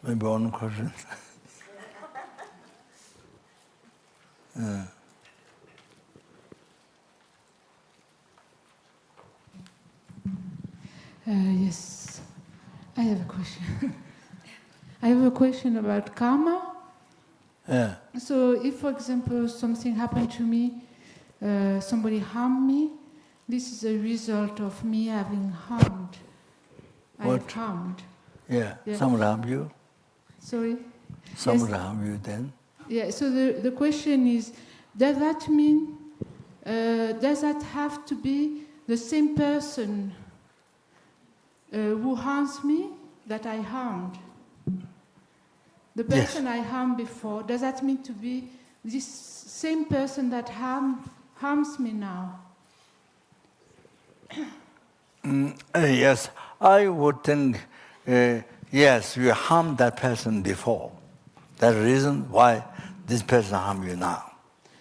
Maybe one question. Yes, I have a question. I have a question about karma. Yeah. So if, for example, something happened to me, somebody harmed me, this is a result of me having harmed. I have harmed. Yeah, someone harmed you? Sorry? Someone Yes. harmed you then? Yeah, so the question is, does that mean, does that have to be the same person who harms me that I harmed? The person I harmed before, does that mean to be this same person that harms me now? Yes, I would think, yes, you harmed that person before. That's the reason why this person harmed you now.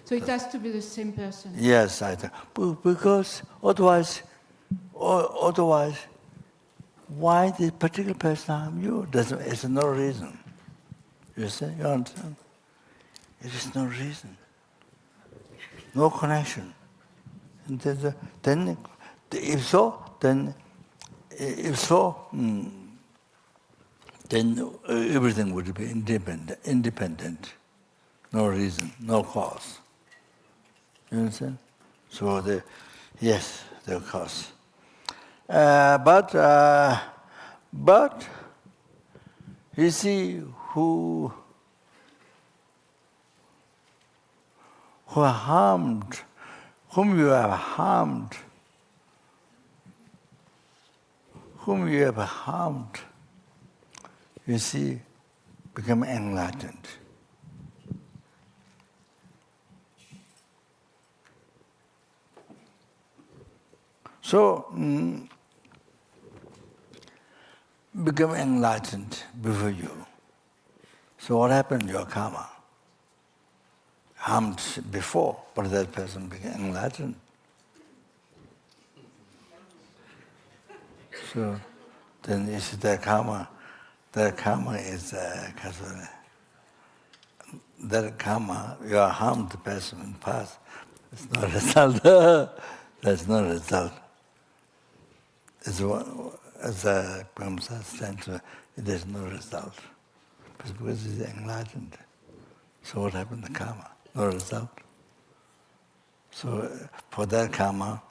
So it has to be the same person? Yes, I think. Because otherwise, why this particular person harm you? It's no reason. You see, you understand? It is no reason. No connection. And then, if so, then everything would be independent. No reason, no cause. You understand? So yes, the cause. But you see, who harmed, whom you have harmed, you see, become enlightened. So, become enlightened before you. So what happened? Your karma. Harmed before, but that person became enlightened. So then you see their karma is that karma, you are harmed the person in the past. It's not a result. That's not a result. It's as a Brahmasa stands, it is no result. Because it's enlightened. So what happened to karma? No result. So for that karma,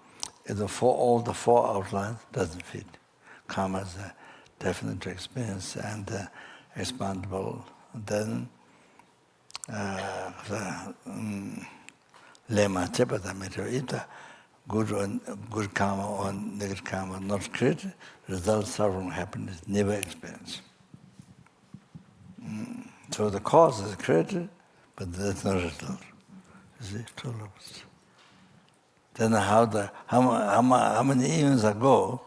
all the four outlines doesn't fit. Karma is a definite experience and expandable. Then Lama Chepatamitavita, good karma or negative karma not created, results, suffering, happiness, never experienced. So the cause is created, but there's no result. You see, total opposite. Then how many eons ago,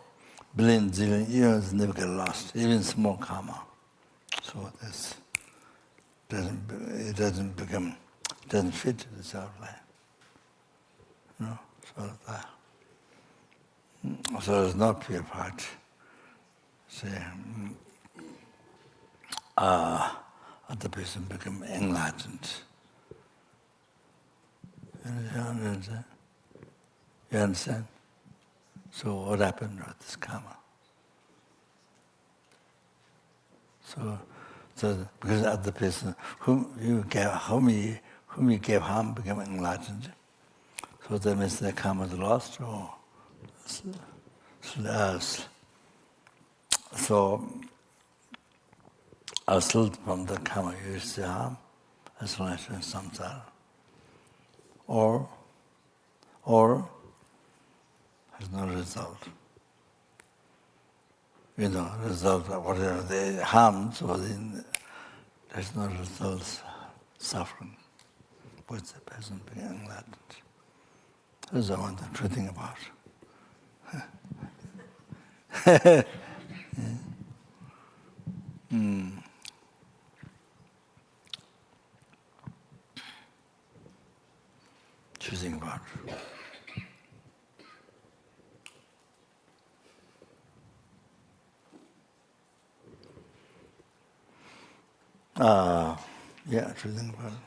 billion, zillion eons never get lost, even small karma. So it doesn't fit this outline. No, so it's not pure part. See, the person become enlightened. You understand? You understand? So what happened with this karma? So because other person whom you gave harm became enlightened. So that means the karma is lost or so still from the karma you used to harm, as long as in samsara. Or has no result. Result of whatever they harmed, so there's no results, suffering. What's the person being enlightened? That's the one I'm treating about. Choosing about. Yeah, to think about it.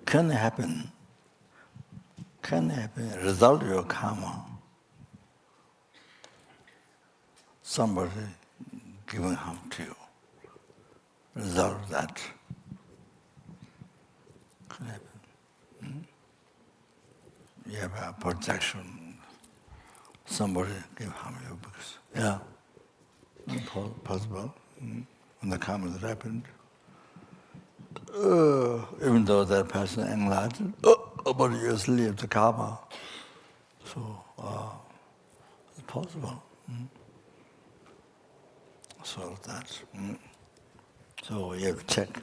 Can happen, result of your karma. Somebody giving harm to you. Result of that can happen. You have a projection. Somebody give harm you because, possible. When the karma has happened, even though that person enlightened, but you still live the karma. So it's possible. So that. So you have to check.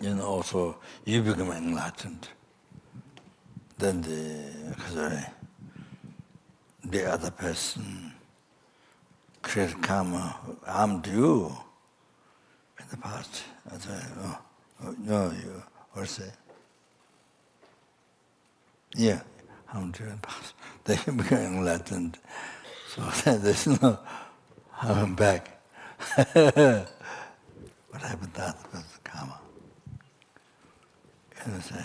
And also, you become enlightened. Then the other person creates karma harmed you in the past. I say, no, you, or say, yeah, harmed you in the past. They become enlightened. So there's no harm back. What happened to that was the karma. And I say,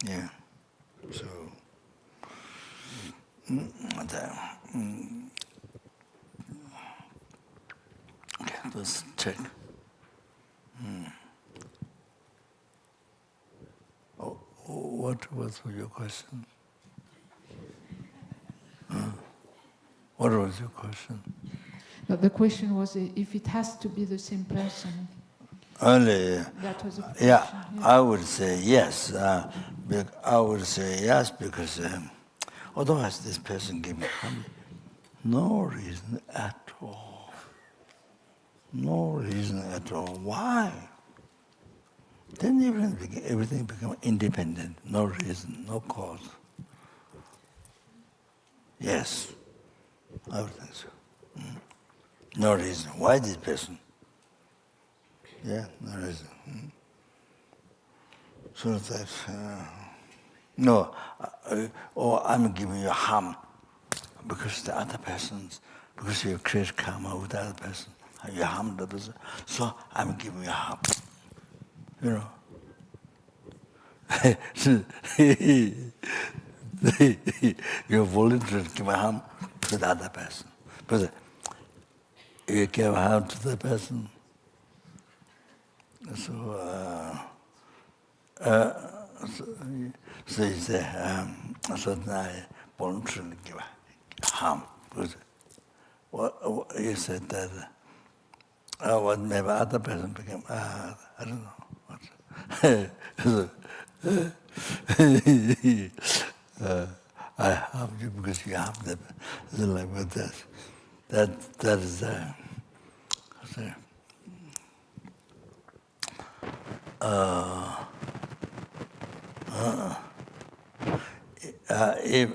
yeah. So, okay, let's check. What was your question? What was your question? No, the question was if it has to be the same person. Only, That was a question. yeah, I would say yes. I would say yes because otherwise this person gave me harm. No reason at all. No reason at all. Why? Then everything become independent. No reason, no cause. Yes, I would think so. No reason. Why this person? Yeah, no reason. So that, no, or I'm giving you harm because the other person's, because you create karma with the other person, you harm the person, so I'm giving you harm. You know. You voluntarily give harm to the other person. But you give harm to the person. So you say, so now I voluntarily give harm. But what you said that, what maybe other person became, I don't know. I harm you because you harm them. So like that. That is if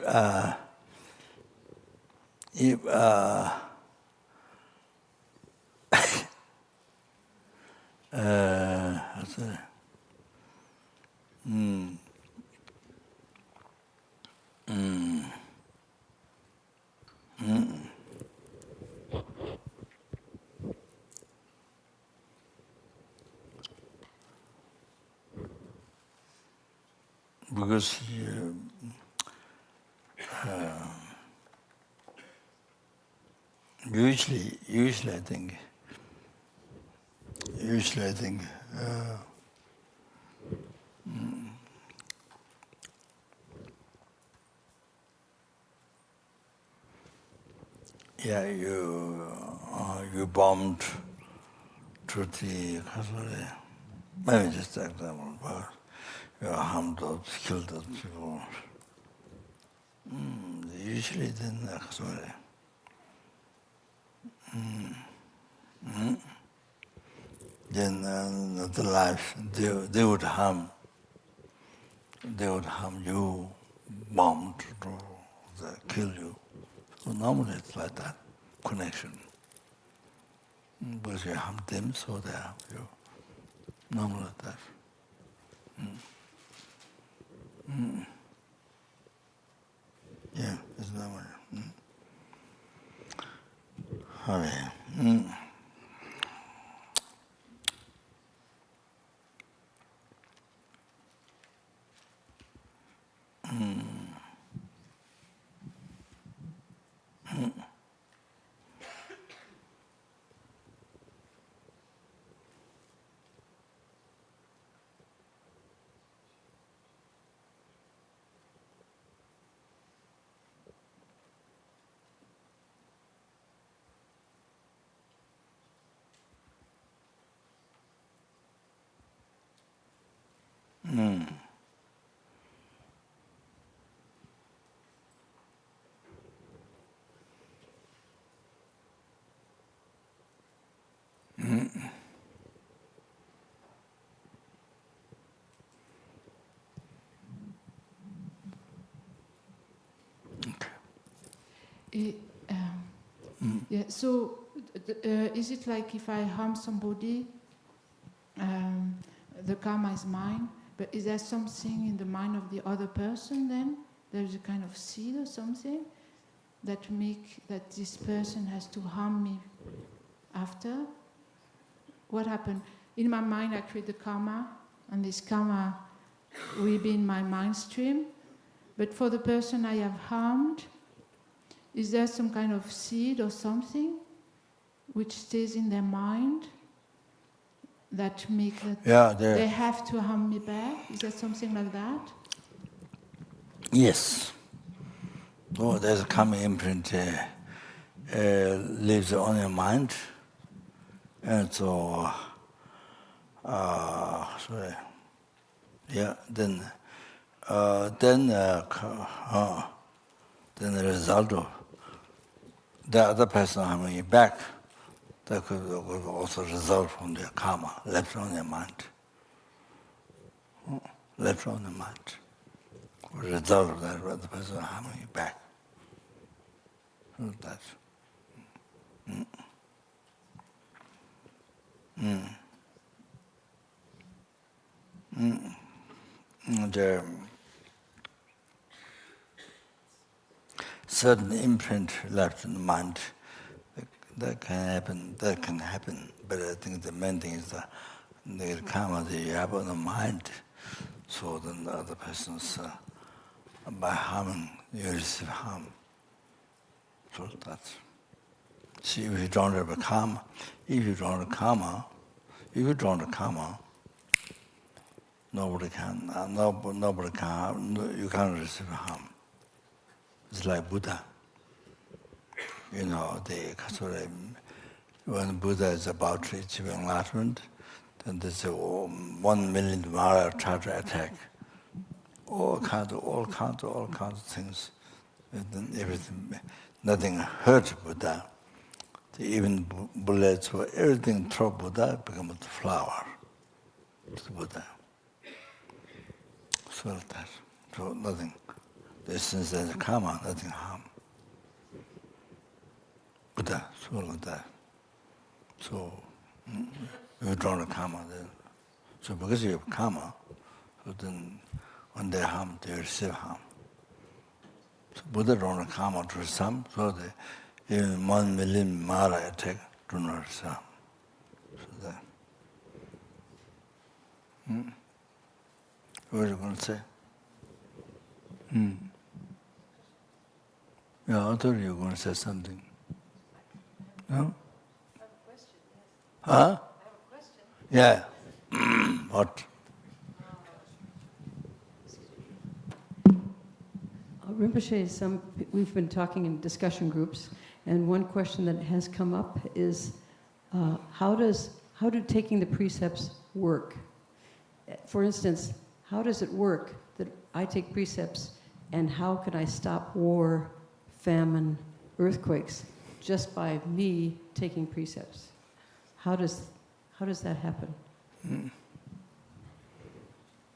because usually I think yeah, you bombed to the maybe just an example, but you harmed those, killed those people. Usually then then the life they would harm you, bombed to kill you. So normally it's like that connection. Because you harm them, so they are you. Normal like that. Yeah, it's normal. Okay. Yeah, so is it like if I harm somebody, the karma is mine, but is there something in the mind of the other person then? There's a kind of seed or something that make that this person has to harm me after? What happened? In my mind I create the karma, and this karma will be in my mind stream, but for the person I have harmed, is there some kind of seed or something which stays in their mind that make that they have to harm me back? Is there something like that? Yes. Oh, there's a karma imprint lives on your mind, and so then the result of the other person harming you back, that could also result from their karma left on their mind. Left on the mind. Result of that other person harming you back. So that's the certain imprint left in the mind. That can happen, but I think the main thing is the karma that you have on the mind, so then the other person's, by harming, you receive harm. So that's, see, if you don't have a karma, nobody can harm, you can't receive harm. It's like Buddha. You know, when Buddha is about to achieve enlightenment, then there's a 1 million Mara try to attack. All kinds of things. And then everything, nothing hurt Buddha. Even bullets or everything throw Buddha becomes a flower to Buddha. So that. So nothing. Since there's karma, nothing harm. Buddha, so like that. So you draw the karma then. So because you have karma, so then when they harm, they receive harm. So Buddha draw the karma to some, so they even 1 million Mara attack do not receive harm. So that. What are you going to say? Yeah, I thought you were going to say something. No? I have a question, yes. Huh? I have a question. Yeah. What? Rinpoche, we've been talking in discussion groups, and one question that has come up is, how do taking the precepts work? For instance, how does it work that I take precepts, and how can I stop war, famine, earthquakes just by me taking precepts? How does that happen?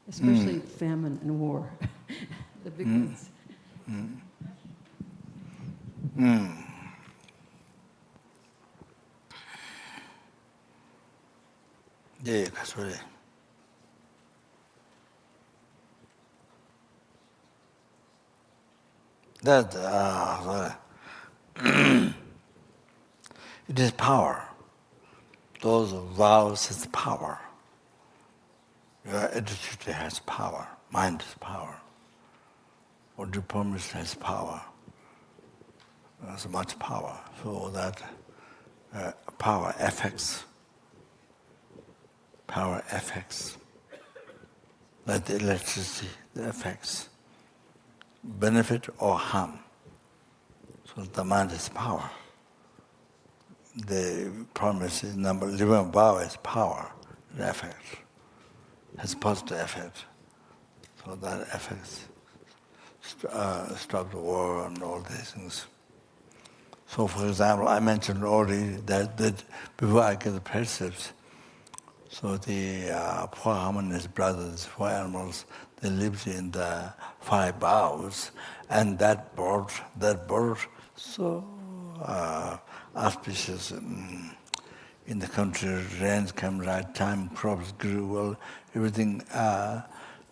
Especially famine and war, the big ones. Yeah, that's right. That, it is power. Those vows is power. Your attitude has power. Mind is power. What you promise has power. There's much power. So that power affects. Power affects. Like the electricity, the affects. Benefit or harm. So the mind is power. The promise is living vow is power. It affects. Has positive effect. So that affects. Stop the war and all these things. So, for example, I mentioned already that before I get the precepts, so the four harmonious brothers, four animals, they lived in the 5 vows, and that bird, so auspicious. In the country, rains came right time, crops grew well, everything,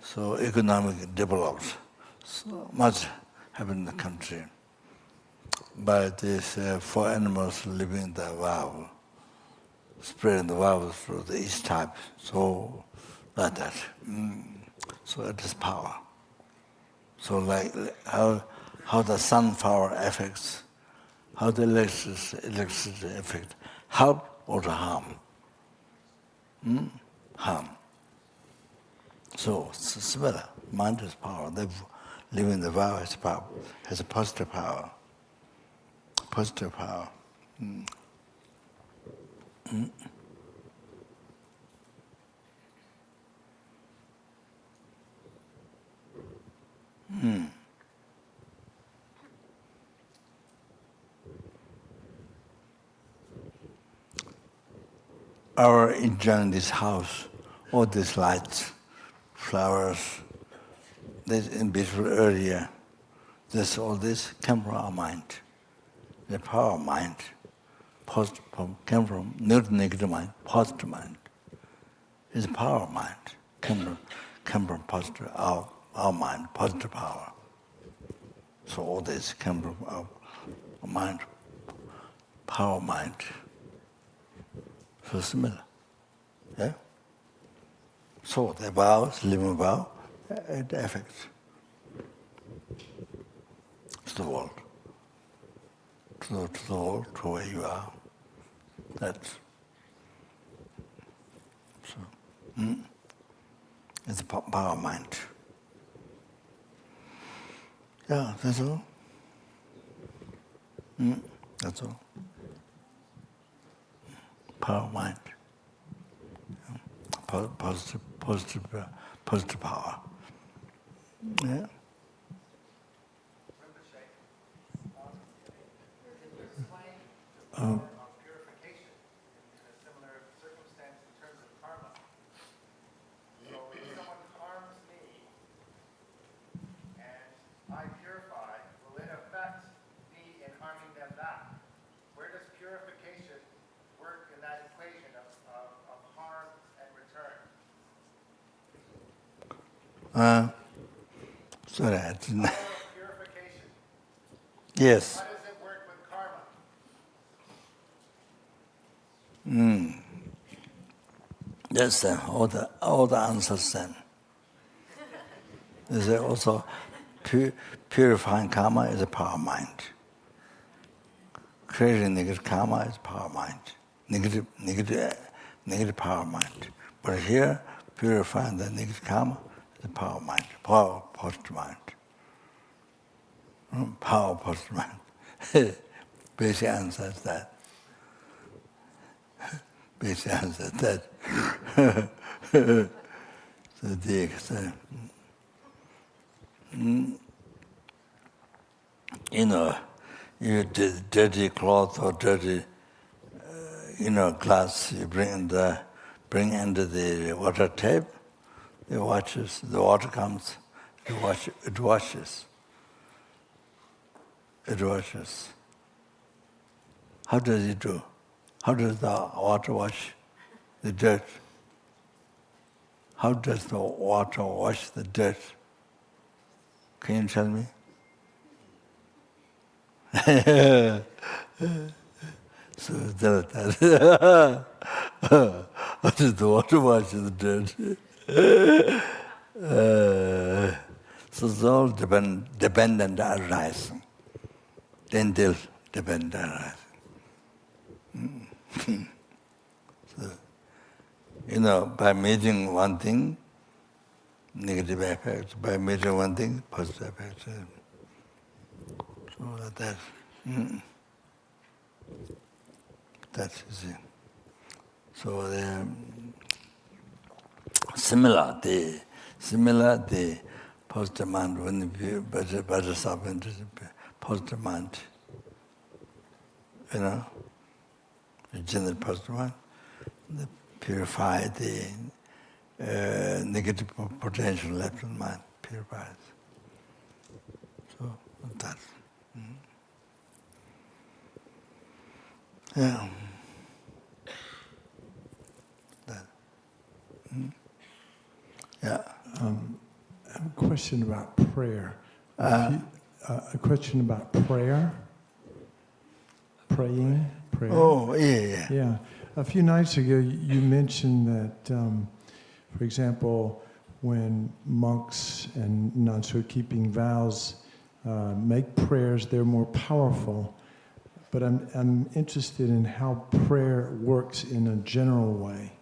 so economic developed. So much happened in the country. But these 4 animals living in the vow, spreading the vow through the each type, so like that. So it is power. So like how the sun power affects, how the electricity affects, help or to harm? Harm. So it's similar. Mind is power. Living the vow has power, has a positive power. Positive power. Our enjoying this house, all these lights, flowers, this in beautiful area, all this came from our mind. The power of mind came from not negative mind, positive mind. It's the power of mind came from positive our mind, positive power. So all this came from our mind, power of mind. So similar. Yeah? So the vows, living vow, it affects the world. To the world, to where you are. That's so. It's the power of mind. Yeah, that's all. That's all. Power of mind. Positive power. Yeah. Of purification in a similar circumstance in terms of karma. So if someone harms me and I purify, will it affect me in harming them back? Where does purification work in that equation of harm and return? Sorry, I didn't. Purification. Yes. How does it work with karma? Yes, all the answers then. Is it also purifying karma is a power of mind. Creating negative karma is power of mind. Negative power of mind. But here, purifying the negative karma is a power of mind. Power of positive mind. Power of positive mind. Basic answer is that. Basic answer is that. So the extent. You did dirty cloth or dirty, glass. You bring into the water tap. The water comes. It washes. It washes. How does it do? How does the water wash the dirt? how does the water wash the dirt? Can you tell me? So that how does the water wash the dirt? So it's all dependent arising. Then they'll depend arising. So, by measuring one thing, negative effect. By measuring one thing, positive effect. So that's easy. So similar, the positive mind, when you better something, positive mind, the general positive mind, purify the negative potential left in mind, purifies. So that's, yeah. That. Yeah. I have a question about prayer. A question about prayer. Praying. Prayer. Oh, yeah. Yeah. A few nights ago, you mentioned that, for example, when monks and nuns who are keeping vows make prayers, they're more powerful. But I'm interested in how prayer works in a general way.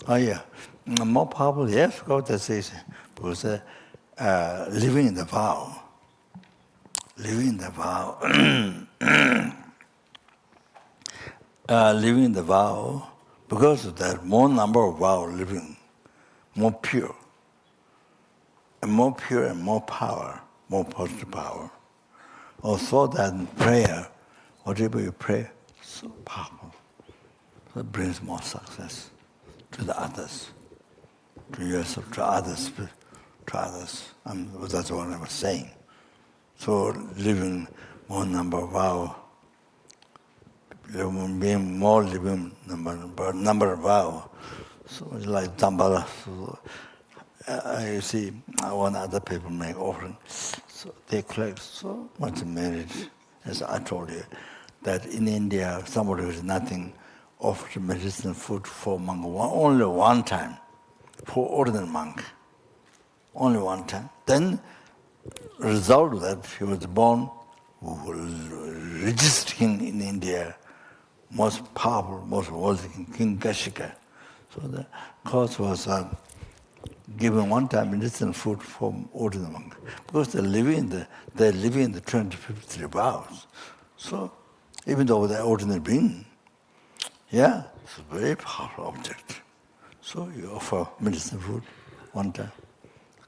Oh, yeah. More powerful, yes, because that's easy. Because living in the vow, living in the vow, because of that, more number of vow living, more pure and more power, more positive power. Also that in prayer, whatever you pray, so powerful. So it brings more success to the others, to yourself, to others. That's what I was saying. So living more number of vow, being more living number of vow. So it's like Dambala. So, you see, when other people make offering, so they collect so much merit. As I told you, that in India, somebody who has nothing offered medicinal food for monk only one time, for ordinary monk, only one time. Then, result of that, he was born richest king in India, most powerful, most wealthy King Kashika. So the cause was given one time medicinal food for ordinary monk, because they're living in the 2053 vows. So even though they're ordinary being, yeah, it's a very powerful object. So you offer medicinal food one time,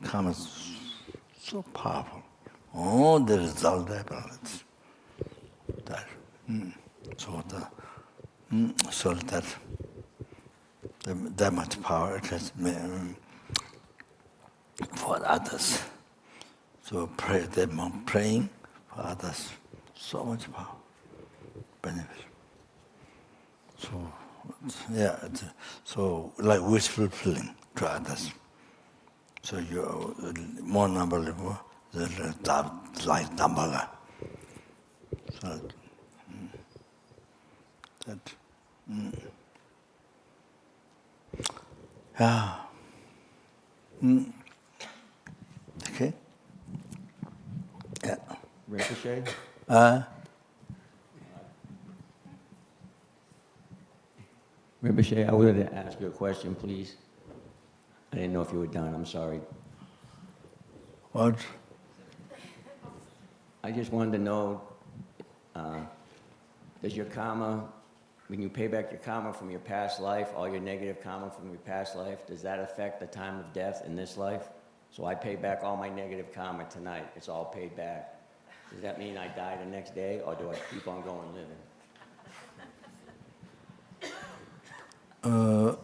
comes so powerful. Oh, the result happens. That. So that much power it has for others. So praying for others, so much power, benefit. So so like wish fulfilling to others. So you more number like Dambala. So that. Yeah. Okay. Yeah. Rinpoche? Rinpoche, I wanted to ask you a question, please. I didn't know if you were done. I'm sorry. What? I just wanted to know, does your karma, when you pay back your karma from your past life, all your negative karma from your past life, does that affect the time of death in this life? So I pay back all my negative karma tonight. It's all paid back. Does that mean I die the next day, or do I keep on going living?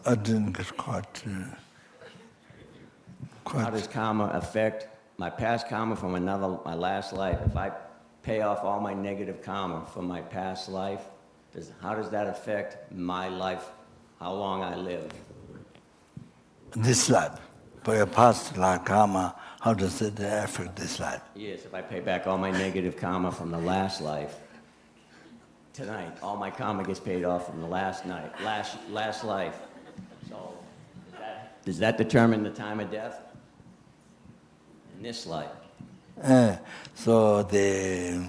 I didn't get quite. How does karma affect my past karma from my last life? If I pay off all my negative karma from my past life, how does that affect my life, how long I live? this life, for your past life karma, how does it affect this life? Yes, if I pay back all my negative karma from the last life, tonight, all my karma gets paid off from the last life. So, does that determine the time of death? In this life? So this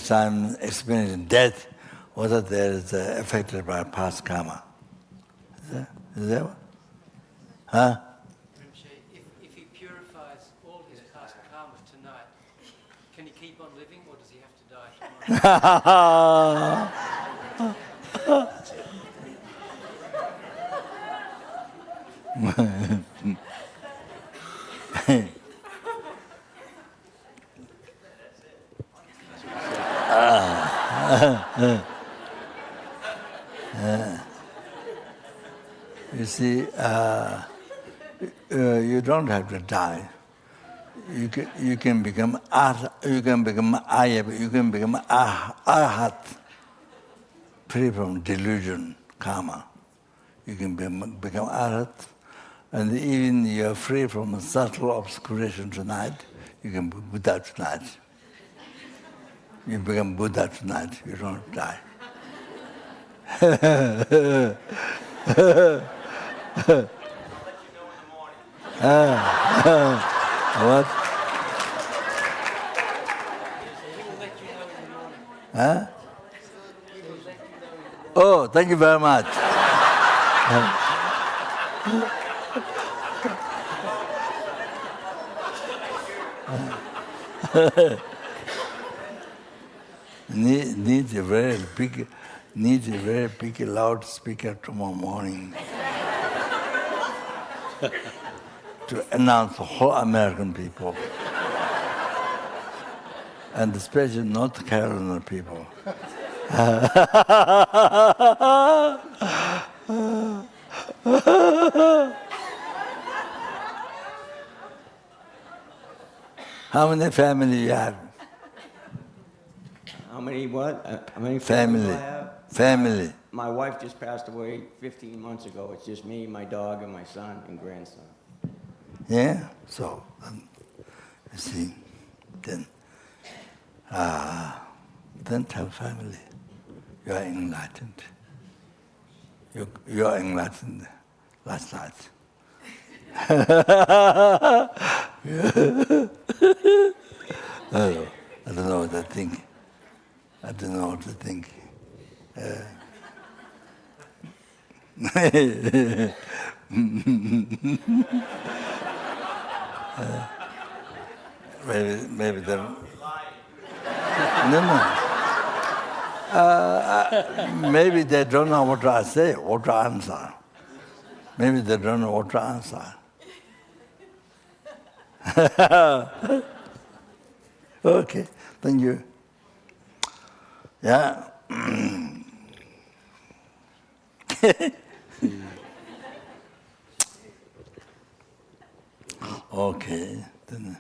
time experiencing death, whether there is affected by past karma. Is that what? Huh? If he purifies all his past karma tonight, can he keep on living or does he have to die You see, you don't have to die. You can become arhat, free from delusion, karma. You can become arhat, and even you're free from subtle obscuration tonight. You can be Buddha tonight. You become Buddha tonight. You don't die. What? Huh? Oh, thank you very much. Needs a very big loudspeaker tomorrow morning to announce the whole American people, and especially North Carolina people. How many family you have? How many what? How many Family. do I have? Family. My wife just passed away 15 months ago. It's just me, my dog, and my son and grandson. Yeah? So, you see, then tell family, you are enlightened. You are enlightened last night. I don't know what to think. I don't know what to think. Maybe they're... No. Maybe they don't know what to say, what to answer. Maybe they don't know what to answer. Okay, thank you. Yeah. Okay, then.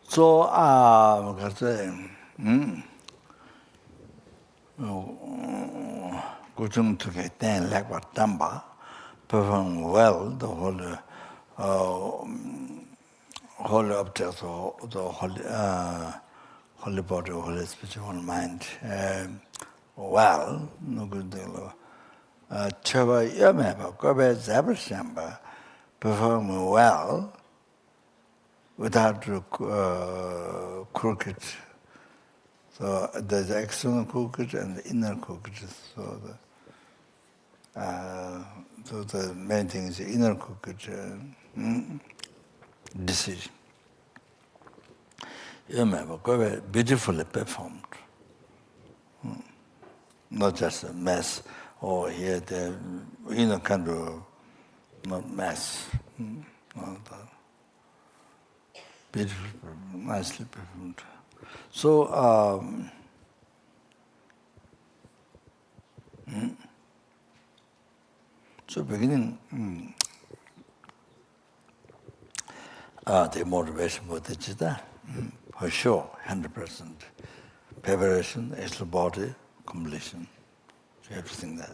So, Kuchum Tuke Ten Lakwa Tamba perform well the holy objects, the holy body, holy spiritual mind. Well, no good deal. Chava Yamaba, Gobe Zabrashamba perform well without crooked. So there's the external crooked and the inner crooked. So the main thing is the inner crooked decision. You remember, beautifully performed. not just a mess, or here, there, kind of, not mess. Not that. Beautiful, nicely performed. So, so beginning, the motivation for Bodhichitta, for sure, 100%. Preparation, actual body, completion. So everything there.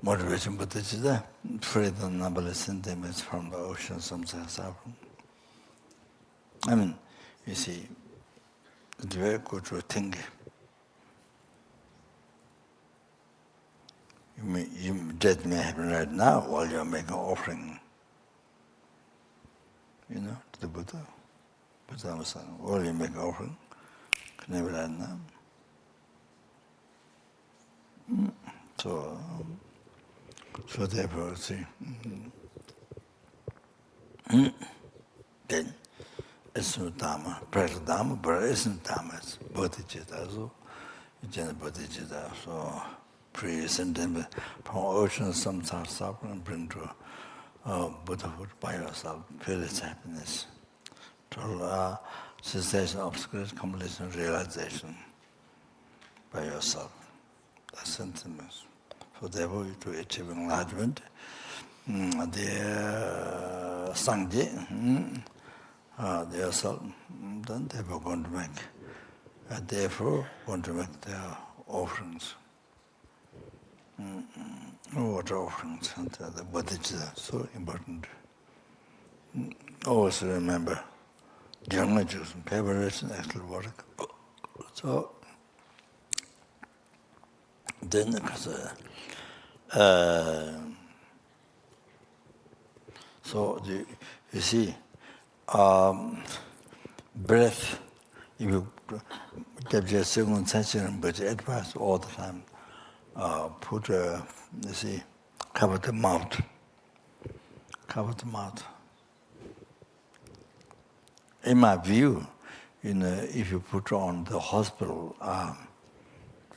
Motivation for Bodhichitta, freedom, numberless sentiments from the ocean, samsara suffering. I mean, you see, it's very good to think. That may happen right now while you're making offering, to the Buddha. Buddha was saying, while you make offering, can happen right now. So therefore, see, then it's no Dhamma, practical Dhamma, but it isn't Dhamma, it's Bodhichitta. So, it's in Bodhichitta. So, pre-sentiment from ocean, samsara suffering, bring to Buddhahood by yourself, feel its happiness. Total cessation, obstacles, completion, realization by yourself. That's sentiments. So therefore, to achieve enlightenment, the Sangye, the yourself, then they were going to make, therefore, going to make their offerings. Water offerings, the Bodhichitta, so important. Always remember, Jnana juice, preparation, actual work. So, then, you see, breath, if you Kyabje second session, but advice all the time, put, you see, cover the mouth. Cover the mouth. In my view, if you put on the hospital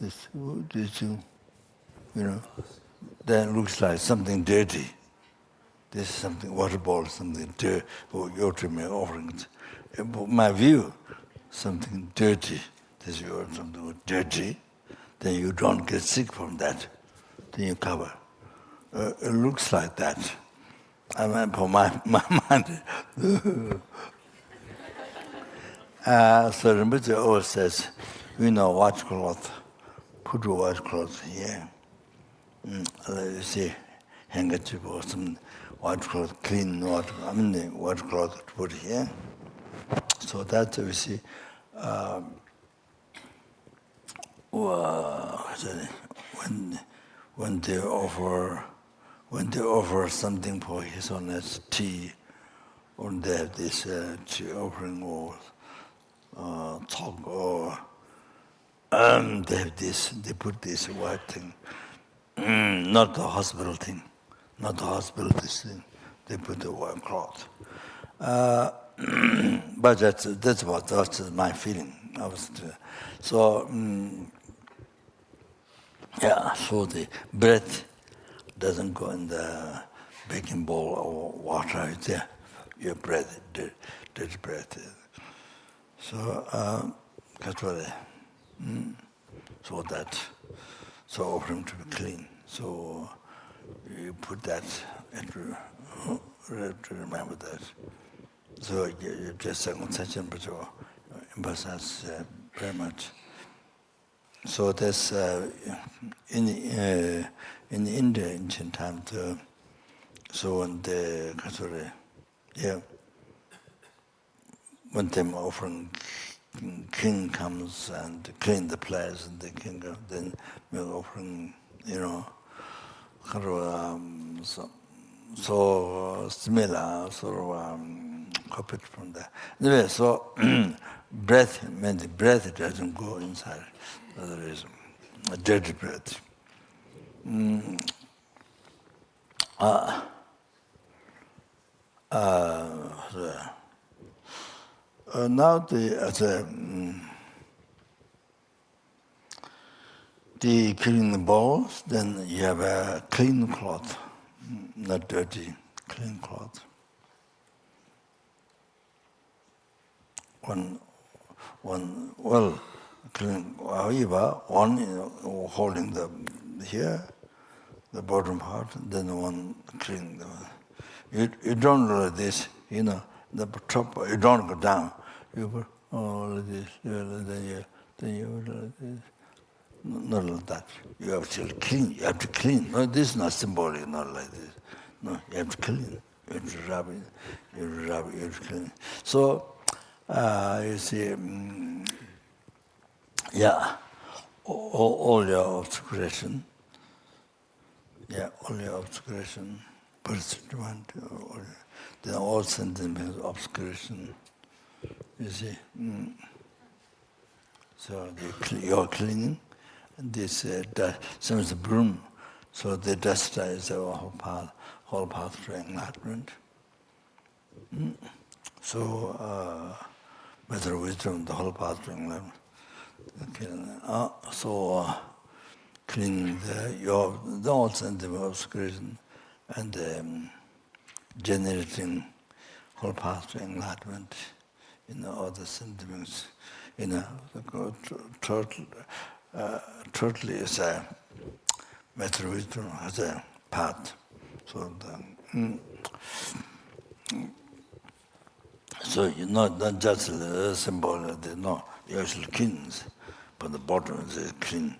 this then looks like something dirty. This is something, water bottle, something dirty, or your offerings. My view, something dirty. This is something dirty. Then you don't get sick from that. Then you cover. It looks like that. I mean, for my mind. So Rinpoche always says, washcloth, put a washcloth here. You see, handkerchief or some washcloth, clean water, washcloth to put here. So that we see, when they offer something for His Holiness tea, or they have this tea offering or talk, or they have this, they put this white thing, not the hospital thing, not the hospital this thing. They put the white cloth. But that's my feeling. So the breath doesn't go in the baking bowl or water. It's there. Your breath, dirty breath. So that's what so offering to be clean. So you put that into to remember that. So you just second session, but you emphasize very much. So there's in India ancient times. So when the when them offering, king comes and clean the place, and the king then we're offering, so similar sort of copied from there. Anyway, so breath means breath doesn't go inside. That's the reason. A dirty breath. Now the clean the bowls, then you have a clean cloth, not dirty, clean cloth. One, clean, however, one holding the here, the bottom part, then one clean. You don't do like this, the top, you don't go down. You put all of this, then you like this. Not like that. You have to clean. You have to clean. No, this is not symbolic, not like this. No, you have to clean. You have to rub it. You have to rub it. You have to clean. So, you see, all your obscuration. Yeah, all your obscuration. Pursuit, then all sentiments, obscuration. You see. So you're cleaning. This same as a broom, so the dust is the whole path to enlightenment. So, better wisdom, the whole path to enlightenment. Okay. Cleaning the all sentiment obscuration and generating whole path to enlightenment, all the sentiments, totally is a matter of wisdom as a path. So you're not just a symbol, no, you're actually clean, but the bottom is clean.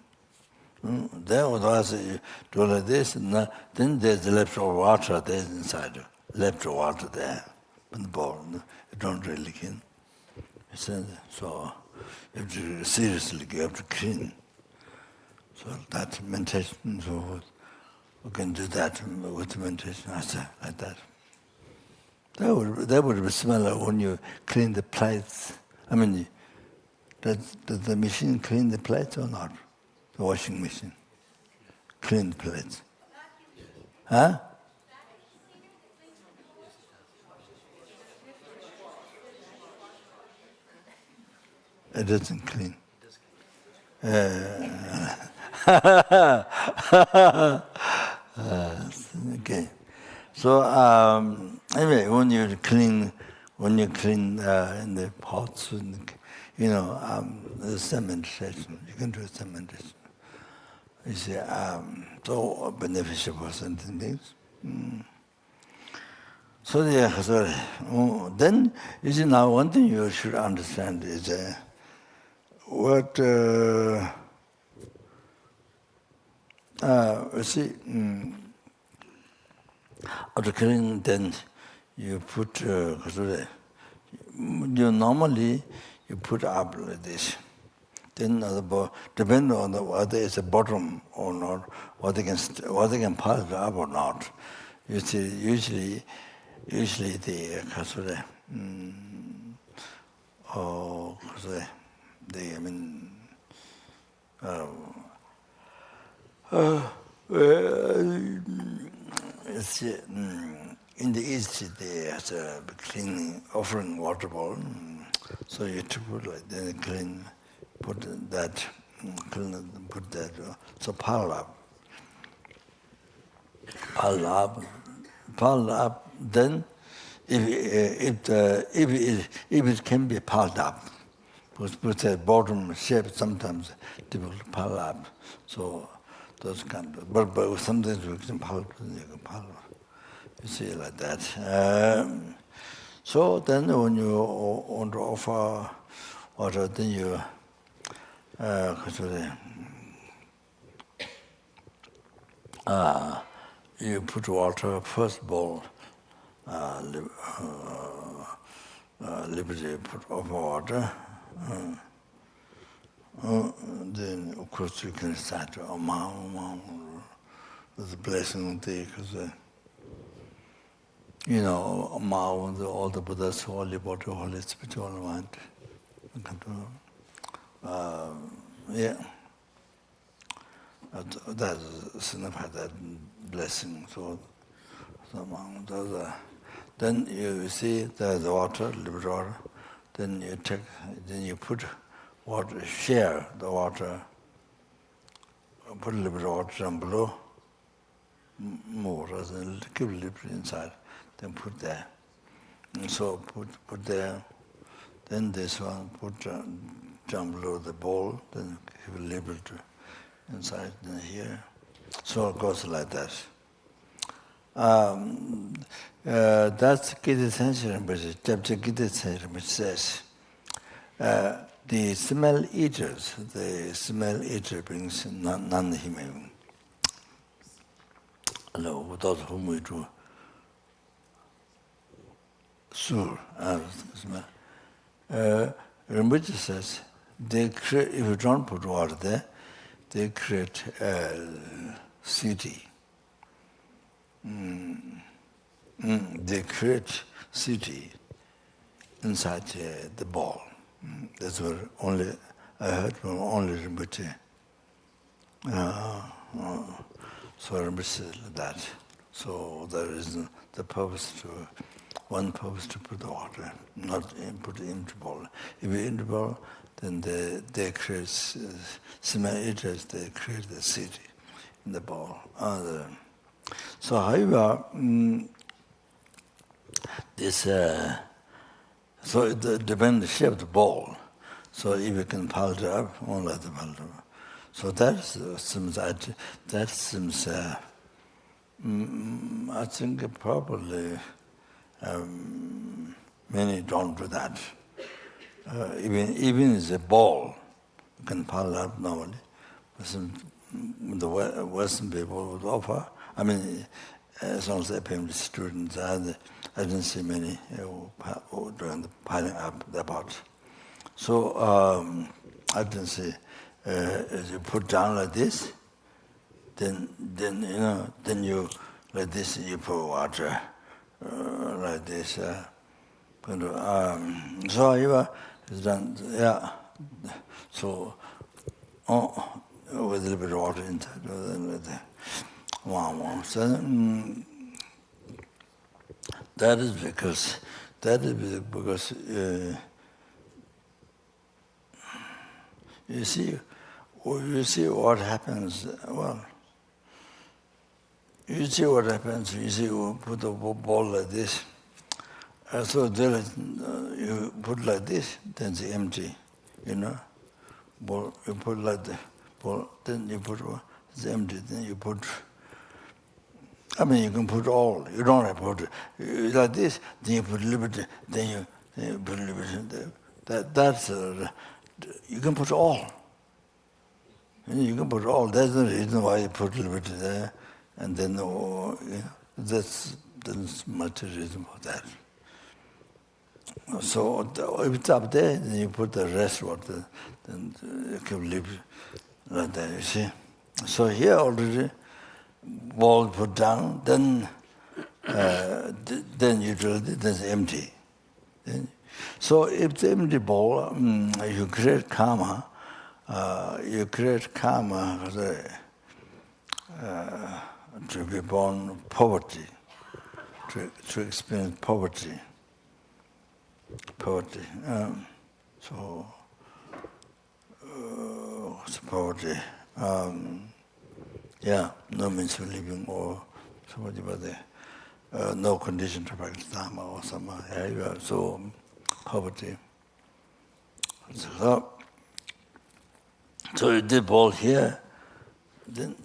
Then otherwise you do like this, and then there's the leftover water there inside, leftover water there in the bowl. You don't really clean. So you have to seriously, you have to clean. So that meditation, so we can do that with meditation, like that. That would be similar when you clean the plates. I mean, does the machine clean the plates or not? The washing machine. Clean the plates. Huh? It doesn't clean. Okay. So anyway, when you clean in the pots, there's some meditation. You can do some meditation. You see, so beneficial for certain things. So then you see now one thing you should understand is what you see. After cleaning, then you put, normally you put up like this. Then depending on whether it's a bottom or not, whether they can pile it up or not. You see, usually the in the East, there's a cleaning offering water bowl, so you have to put like then clean, put that, so pile up. Then, if it can be piled up, put the bottom shape sometimes people pile up, so those kind of. But sometimes we can pile up. You see like that. So then when you want to offer water, then you you put water first bowl. Liberty put offer water. Then of course you can start with the blessing because. All the Buddha's holy body, holy spiritual mind. That signifies that blessing. So among those, then you see there's water, liquid water. Then you put water, share the water put a little bit of water down below, more, keep a little bit inside, then put there. And so put there, then this one, put down below the bowl, then keep a little bit inside, then here. So it goes like that. That's Gita Sanchara, but Kyabje Gita Sanchara, which says, the smell eater brings non-human. Hello, without whom we do sur, smell. Rinpoche says, they create, if you don't put water there, they create city. They create city inside the ball. That's what I heard from only Rinpoche. So Rinpoche said that. So there is one purpose to put the water, not put it into ball. If you into ball, then they create small eaters. They create the city in the ball. So however, this so it depends on the shape of the ball. So if you can pile it up, only the pile it up. So that seems I think probably many don't do that. Even as a ball, you can pile up normally. The Western people would offer. I mean, as long as they're FPMT students, I didn't see many doing the piling up the pot. So I didn't see. As you put down like this, then you like this. You put water like this. So it's done. Yeah. So with a little bit of water inside, like that. Wow. So that is because you see what happens. Well, you see what happens. You see, you put the ball like this. So there is, you put like this, then it's empty. Ball. You put like the ball, then you put it's empty. Then you put. I mean, you can put all. You don't have to put like this. Then you put a little bit. Then you put a little bit. That's you can put all. You can put all. That's the reason why you put a little bit there, and then there's much reason for that. So if it's up there, then you put the rest water. Then you can leave like that. You see. So here already. Ball put down, then usually that's empty. So if the empty ball, you create karma. To be born poverty, to experience poverty. So what's poverty? No means of living or somebody but no condition to practice Lama or something. So poverty. So you did ball here, then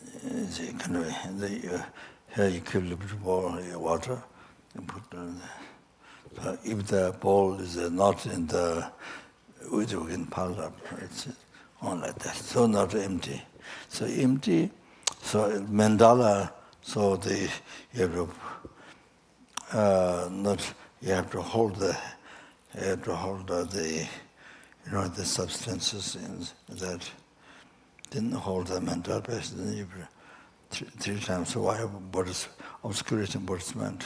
here you keep a little bit of ball, water, and put down there. So if the ball is not in the, we can pile up, it's on like that. So not empty. So empty. So mandala, so you have to hold the the substances in that. Didn't hold the mandala base. Then you three times. So why obscuration embarrassment?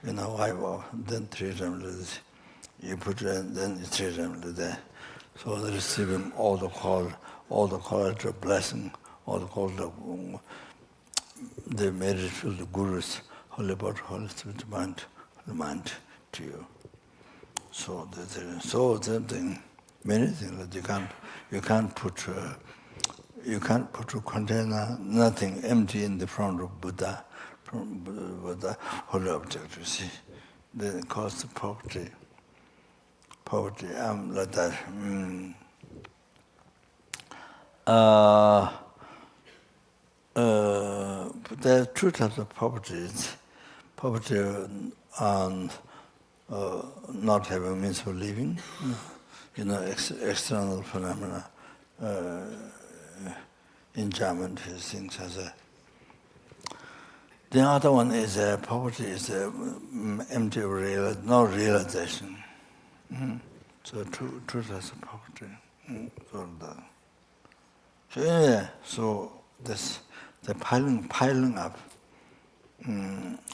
Why? Then three times you put it, then three times there. So they receiving all the call to blessing. All the call they made it to the Guru's holy body, holy spirit mind to you. So same thing, many things that you can't put. you can't put a container, nothing empty in the front of Buddha, from Buddha, holy object, you see. Then it causes poverty. Poverty, like that. But there are two types of poverty. Poverty on not having means for living, external phenomena, enjoyment, things as a. The other one is poverty is empty of no realization. So two types of poverty. So this the piling up.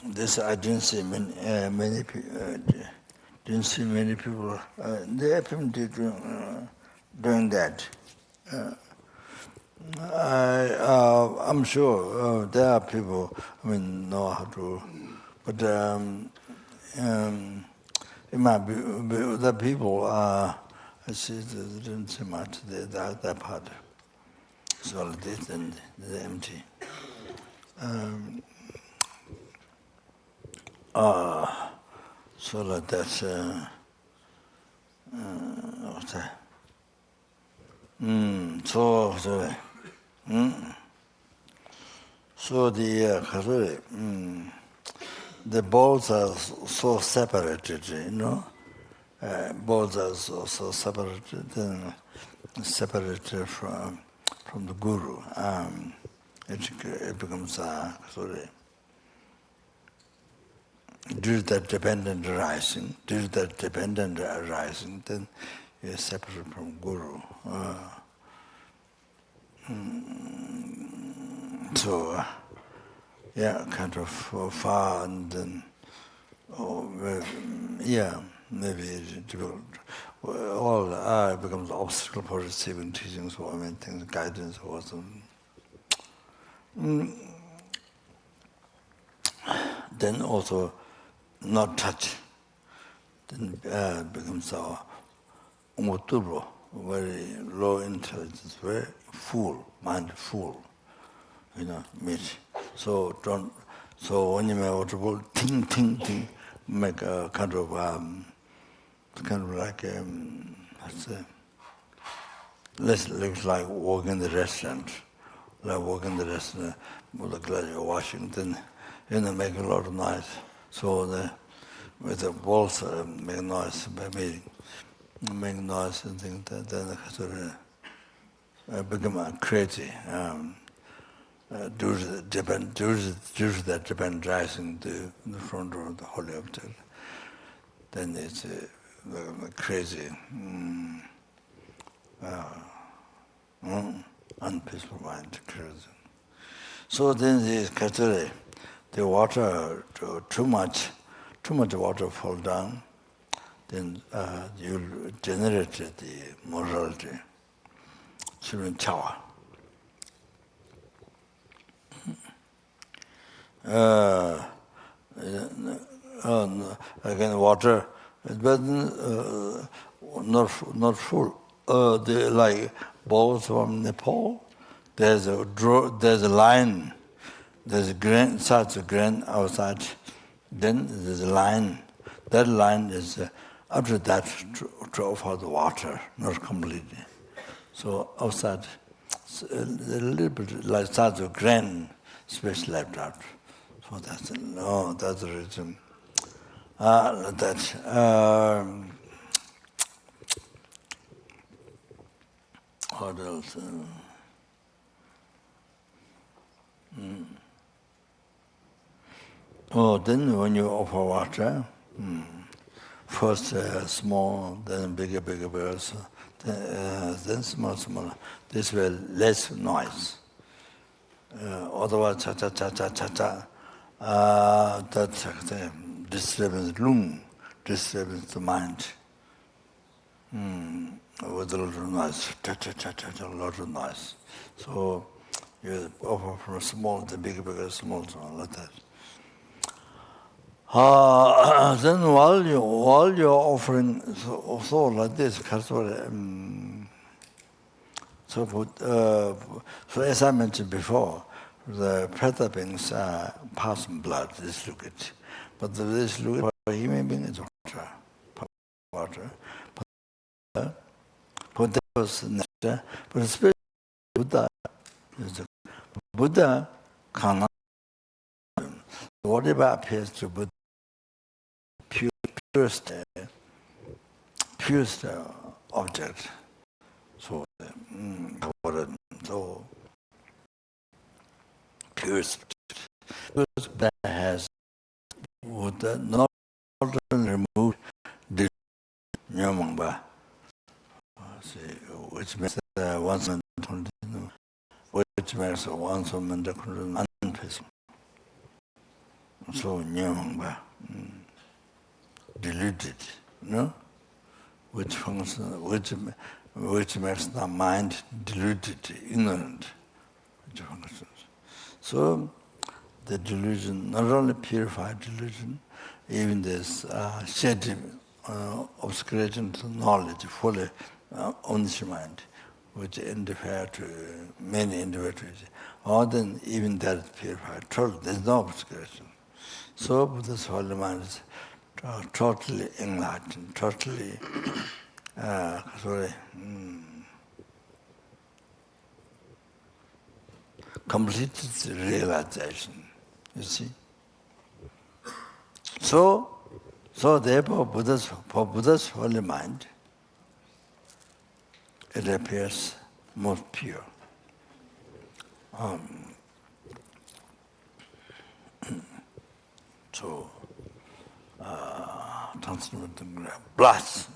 This I didn't see many people. Didn't see many people. The FPMT doing that. I'm sure there are people. Know how to, but it might be the people. I see they didn't see much. That part. It's all this and the empty. So like that's what's that? So the balls are so separated, balls are so separated and separated from the guru. It becomes due to that dependent arising, then you're separate from guru. So, kind of far and then, maybe it all becomes an obstacle for receiving teachings or things, guidance or something. Then also not touch. Then becomes our umuturo, very low intelligence, very full, mind full, meat. So when you make audible, ting, make a kind of like looks like walking in the restaurant, with a glass of Washington, make a lot of noise. So with the balls make noise, make noise and things. Then become crazy. Due to that depend rising to the front of the holy object, then it's crazy, unpeaceful mind, crazy. So then the water, too much water fall down, then you generate the morality. Children chawa. Again, water, but not full. They like balls from Nepal. There's a line. There's a grain, such a grain outside. Then there's a line. That line is after that draw for the water, not completely. So outside, a little bit like such a grain space left out. So that's the reason. What else? Then when you offer water, first small, then bigger, so then small. This way less noise. Otherwise, cha-cha, that disturbance, disturbance the mind. With a lot of noise, a lot of noise. So you offer from small to bigger, small, like that. Then while you're offering so like this, So as I mentioned before, the predator beings are passing blood, this liquid. But this liquid for human being is water. For the person, but especially Buddha, Buddha cannot. Whatever appears to Buddha, purest object. So, so purest that has Buddha not removed the Nyamangba, which means once which makes once unpeaceful. So Nyamangba, deluded, no? Which function, which makes the mind deluded, ignorant, which functions. So the delusion, not only purified delusion, even this shady obscuration to knowledge fully on this mind, which interfere to many individuals, or then even that is purified. Totally, there's no obscuration. So Buddha's holy mind is totally enlightened, totally, completed realization, you see. So therefore, for Buddha's holy mind, it appears most pure. So, transcendental blast.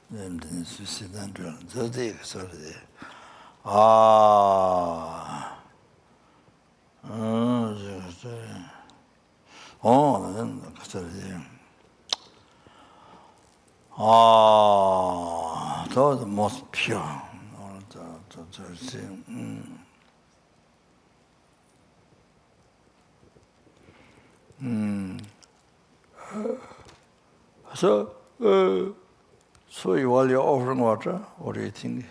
Then you see that. So they sort of there. Then sort of there. So the most pure. So while you're offering water, what do you think?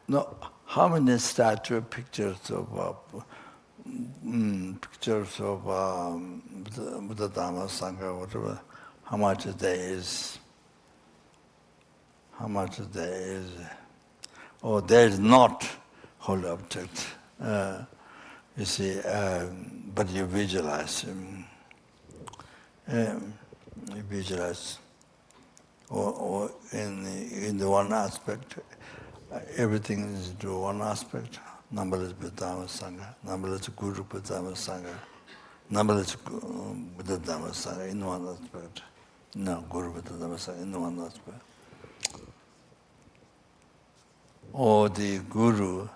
No, how many statue pictures of Buddha, Dhamma, Sangha, whatever? How much there is? How much there is? Oh, there is not holy object. You see, but you visualize. You visualize, or in the one aspect, everything is to one aspect. Number is Buddha Sangha, number is Guru Buddha Sangha, number is Buddha Dhamma Sangha in one aspect. No, Guru Buddha Dhamma Sangha in one aspect. Or the Guru,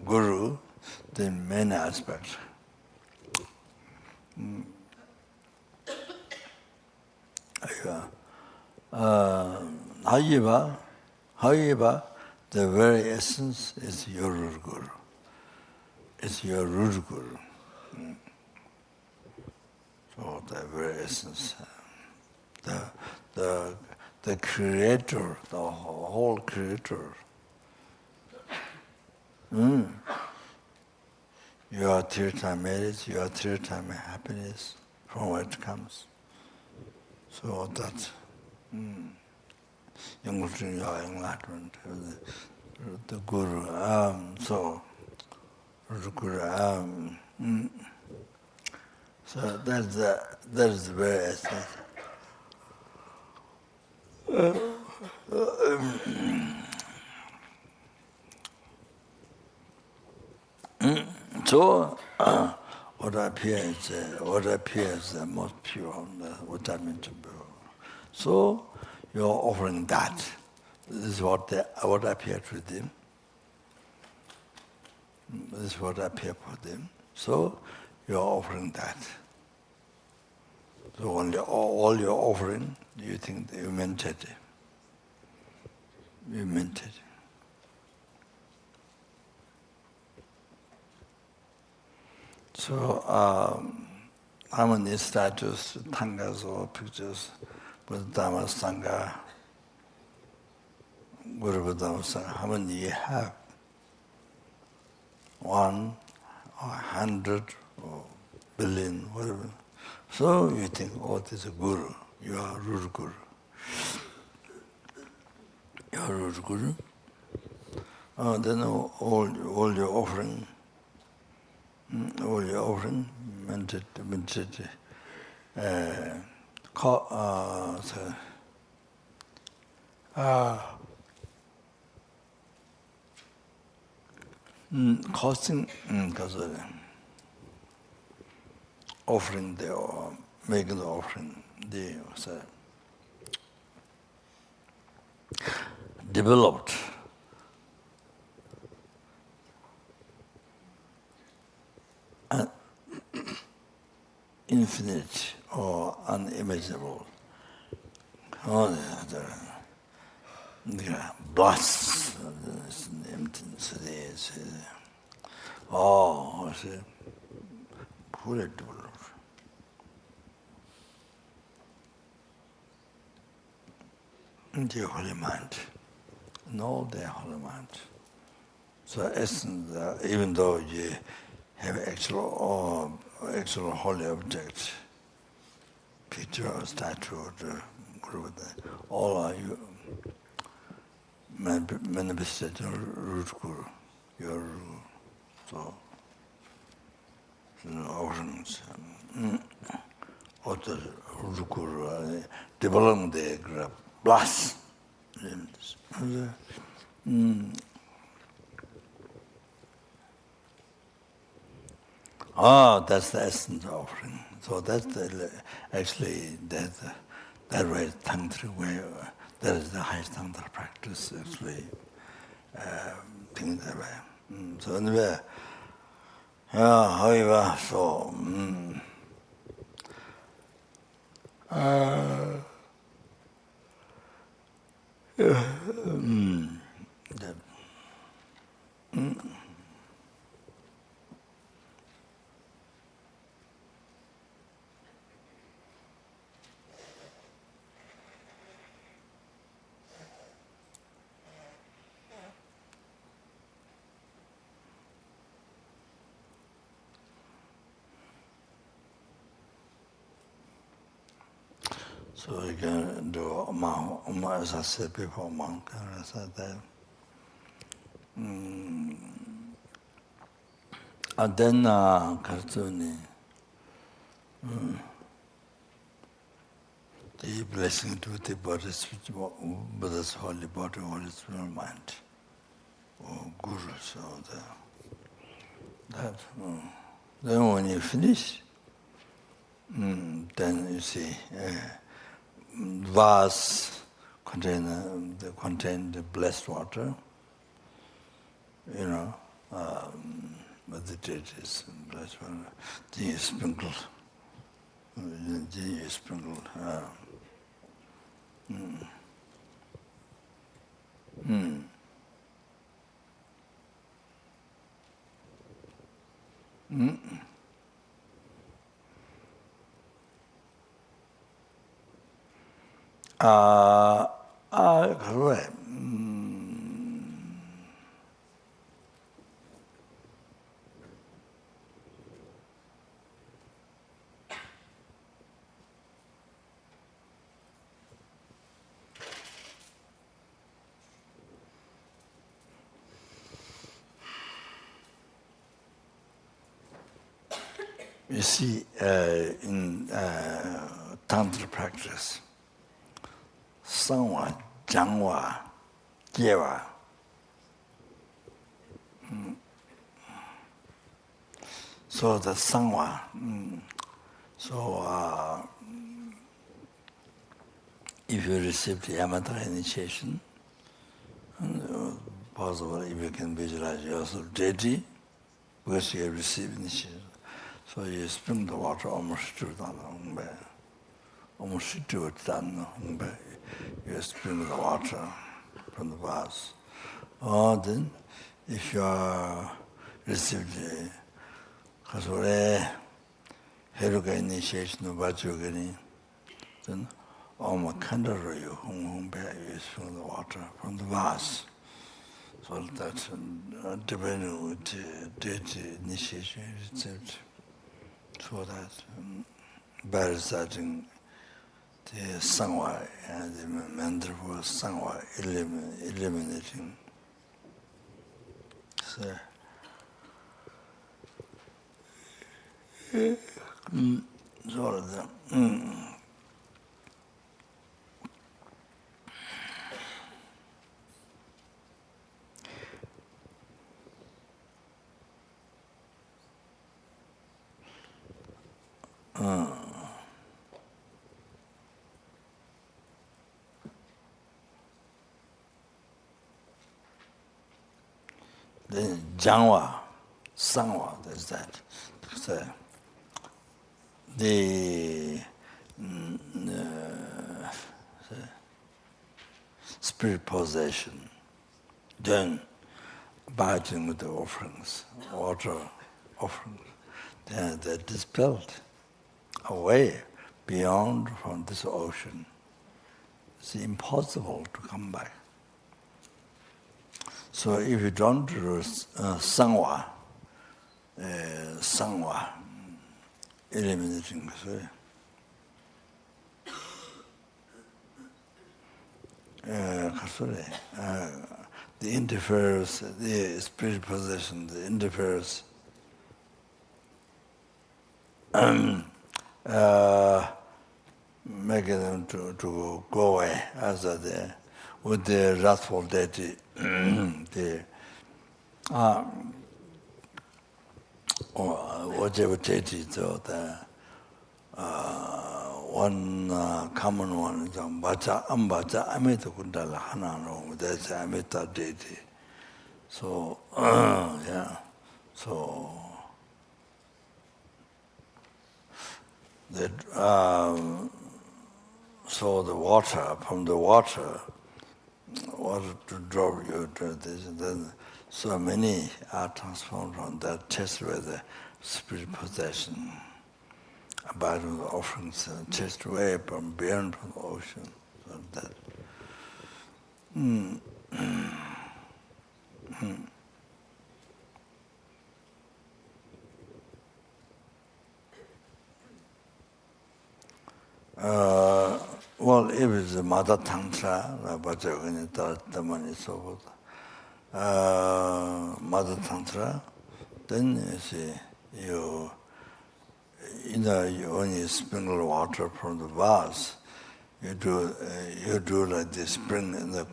Guru, the main aspect. However, the very essence is your root Guru. It's your root Guru. So the very essence, the creator, the whole creator. Your third-time marriage, your third-time happiness, from where it comes. So that's including your enlightenment, the Guru. So that's the very essence. So what appears the most pure, what I mentioned before. So you're offering that. This is what appeared to them. This is what appeared for them. So you're offering that. So all you're offering, you think you meant it. You meant it. So how many statues, tangas or pictures Buddha Dhamma Sangha, Guru Buddha Dhamma Sangha, how many you have? 1 or 100 or billion, whatever. So you think, oh, this is a guru. You are root guru. You are root guru. Then all your offering, minted, costing, because offering, making the offering, developed infinite or unimaginable. The blasts emptiness. Fully developed. The holy mind, no, the holy mind. So, essence, even though you have actual holy object, picture or statue or the guru, all are you manifested your root guru, your root. So offerings, or the root guru, developing the blast. That's the essence of offering. So that's actually that way tantric way. That is the highest tantra practice. Actually, think that way. So anyway, however, so. So you can do as I said before, monk, and I said that. And then, Kartuni, the blessing to the Buddha's holy body, holy spirit mind, or Guru. So then when you finish, then you see vase contain the blessed water, meditators and blessed water. Then you sprinkle. Correct. You see, in Tantra practice, Sangwa, Jangwa, Jeva. So the Sangwa, if you receive the Yamata initiation, possible if you can visualize yourself deity, because you have received initiation. So you spring the water almost to the you spring the water from the vase. Then if you are received the Kasore Heruka initiation of Vajrayogini, then Kandaru is from the water, from the vase. So that's depending with deity initiation, so that by reciting the sangwa and the mantra for sangwa, eliminating. So, so then Jangwa, Sangwa, there's that. So, the spirit possession, then biting with the offerings, water offerings, they're dispelled away beyond from this ocean. It's impossible to come back. So if you don't do sangwa, eliminating, the interference, the spirit possession, the interference, making them to go away as the with the wrathful deity, whatever deity, so the one common one is Bacha Ambacha Amita Kundala Hanano, that's Amita deity. So, yeah, so that so the water, from the water to drop you to this, and then so many are transformed from that test with the spirit possession, about the offerings, test away from beyond from the ocean. So that. Well, if it's a mother tantra, mother tantra, then you see, when you sprinkle water from the vase, you do like this, spring in the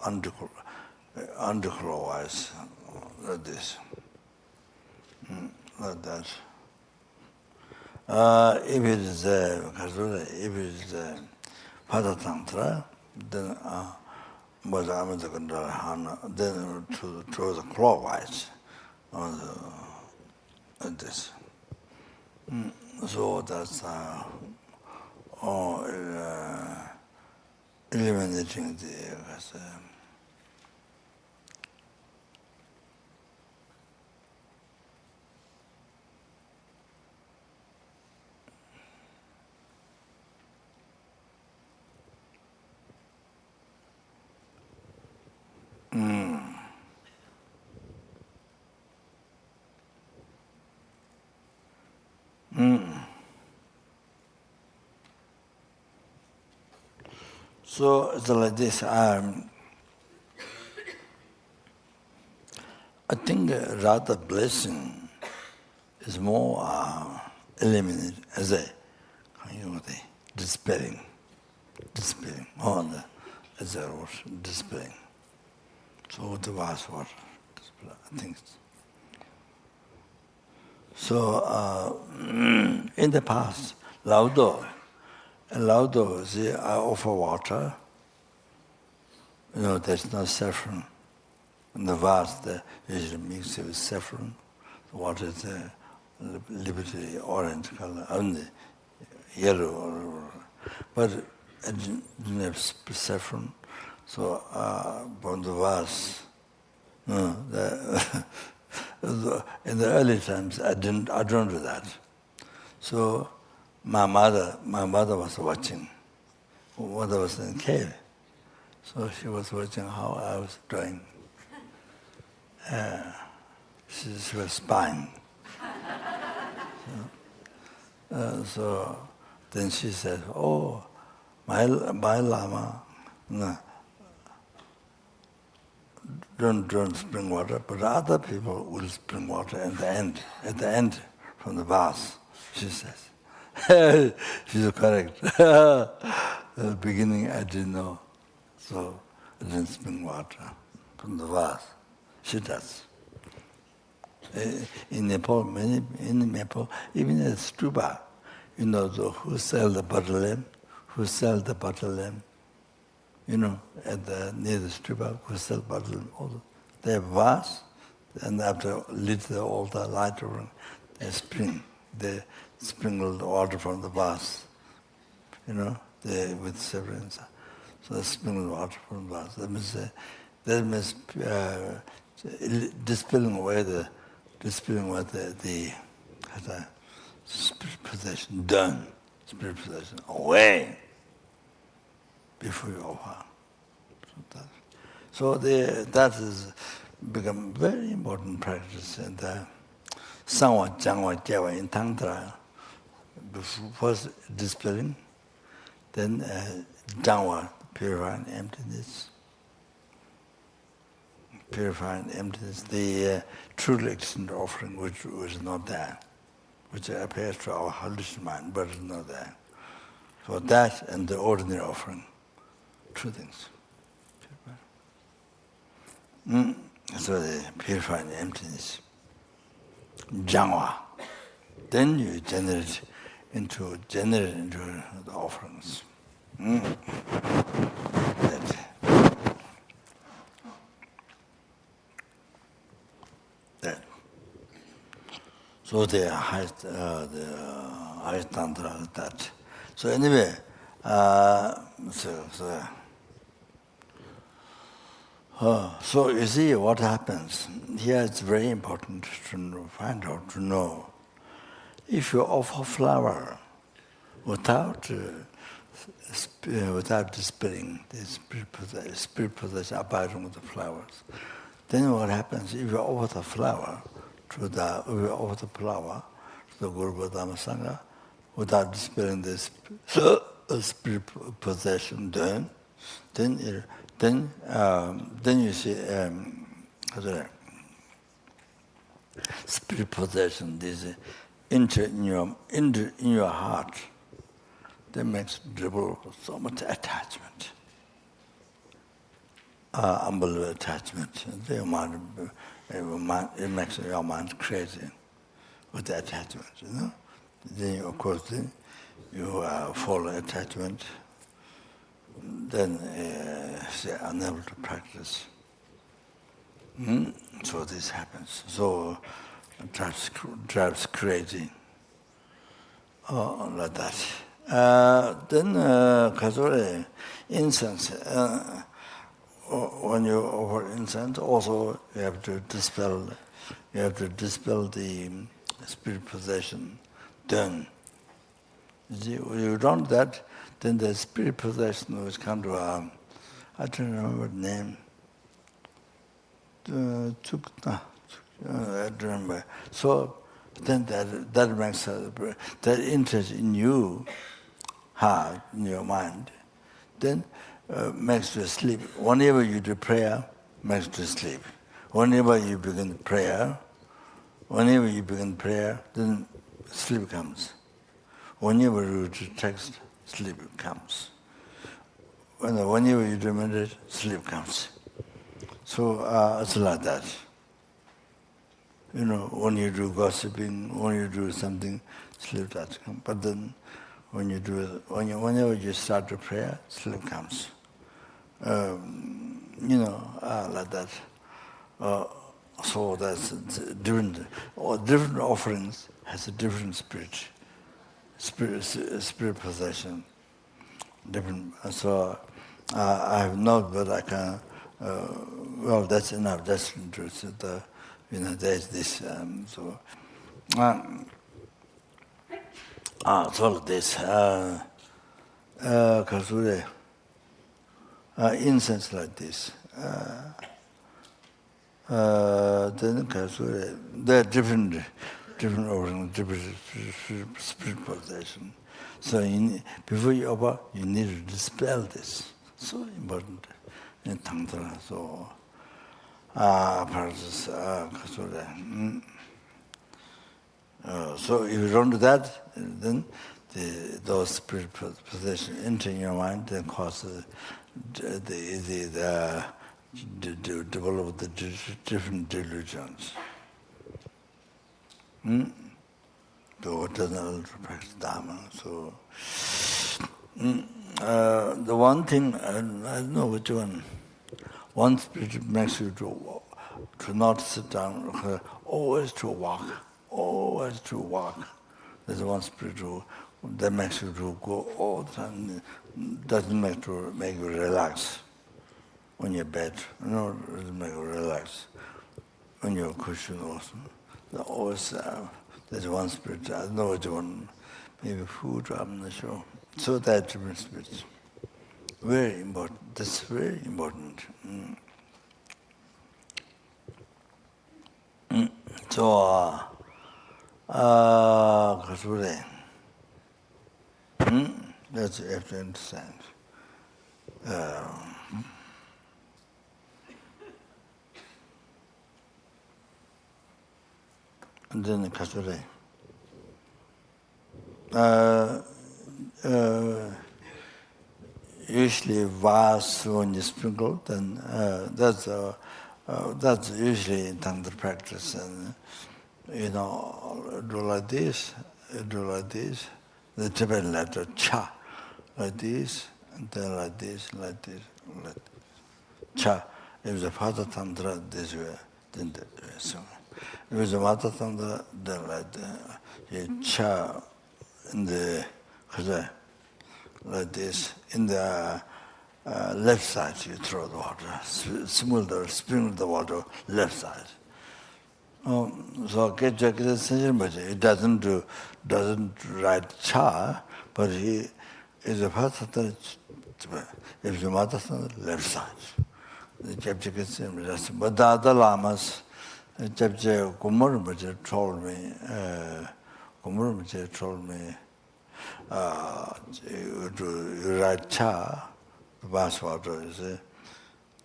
underclockwise, like this, like that. If it is Pada Tantra, then then to the clockwise on this. So that's eliminating the So it's like this. I think rather blessing is more eliminated as a dispelling, more than as a dispelling. So the vast water, I think. So in the past, Laudo, see, I offer water. There's no saffron. In the vase, they usually mix it with saffron. The water is liberty orange color, only yellow. But I didn't have saffron. So from the vase, in the early times, I don't do that. So my mother was watching. when I was in cave. So she was watching how I was doing. She was spying. So then she said, "Oh, my Lama, no, don't spring water, but other people will spring water at the end from the bath," she says. She's correct. At the beginning I didn't know, so I didn't spring water from the bath. She does. In Nepal, in Nepal, even at stupa, you know, who sell the butter lamp, near the stupa, who sell butter lamp, they have vase, and after lit the altar, light over, they sprinkle the water from the vase, with severance. So they sprinkle the water from the vase. That means dispelling away the spirit possession, done. Spirit possession away before you offer. So that has become very important practice in the Sangwa, Jangwa, Gyewa in Tantra. First dispelling, then Jangwa, purifying emptiness. Purifying emptiness, the truly extended offering, which was not there, which appears to our hallucination mind, but is not there. So that and the ordinary offering, two things. So the purifying emptiness, Jangwa. Then you generate into the offerings. That. So the highest tantra is that. So anyway, so you see what happens. Here it's very important to find out, to know. If you offer flower without dispelling the spirit possession abiding with the flowers, then what happens? If you offer the flower to the Guru Bodhama Sangha without dispelling the spirit possession, then you see spirit possession. This enter in your heart. That makes dribble so much attachment. Unbelievable attachment. It makes your mind crazy with the attachment, Then, of course, you follow attachment, then you're unable to practice. So this happens. So it drives crazy. Like that. Then, Kazore, incense. When you offer incense, also you have to dispel the spirit possession. Then, you don't that, then the spirit possession will come to I don't remember the name. I don't remember. So then that makes that interest in you, heart, in your mind, then makes you sleep. Whenever you do prayer, makes you sleep. Whenever you begin prayer, then sleep comes. Whenever you do text, sleep comes. Whenever you do meditate, sleep comes. So it's like that. When you do gossiping, when you do something, sleep does come. But then, whenever you start to prayer, sleep comes. Like that. So that's different. Different offerings has a different spirit possession. Different. So I have not, but I can. Well, that's enough. That's interesting. There's this. So this. kasure, incense like this. Then kasure, there are different organs, different spirit possession. So before you offer, you need to dispel this. So important in Tantra. So practice kasure. So if you don't do that, then those spirit possession enter your mind, then cause develop the different delusions. So it doesn't practice Dharma. So the one thing, I don't know which one. One spirit makes you to not sit down, always to walk. Always to walk. There's one spiritual that makes you to go all the time. Doesn't make you relax on your bed. No, it doesn't make you relax on your cushion also. Always there's one spirit. I don't know which one. Maybe food. I'm not sure. So that different spirits. Very important. That's very important. So. Kasure. That's you have to understand. And then kasure. Usually vase when you sprinkle, then that's usually in Tantra practice. And do like this, the Tibetan letter cha, like this, and then like this, like this, like this. Cha. If it's a Father Tantra, this way, then that way. So, if it's a Mata Tantra, then like that. Cha in the, like this, in the left side, you throw the water, sprinkle the water, left side. So it doesn't write cha, but he is a part of the if the mother left side. The Kyabje gets him. But the other lamas, Kyabje Rinpoche told me, you write cha, the bath water is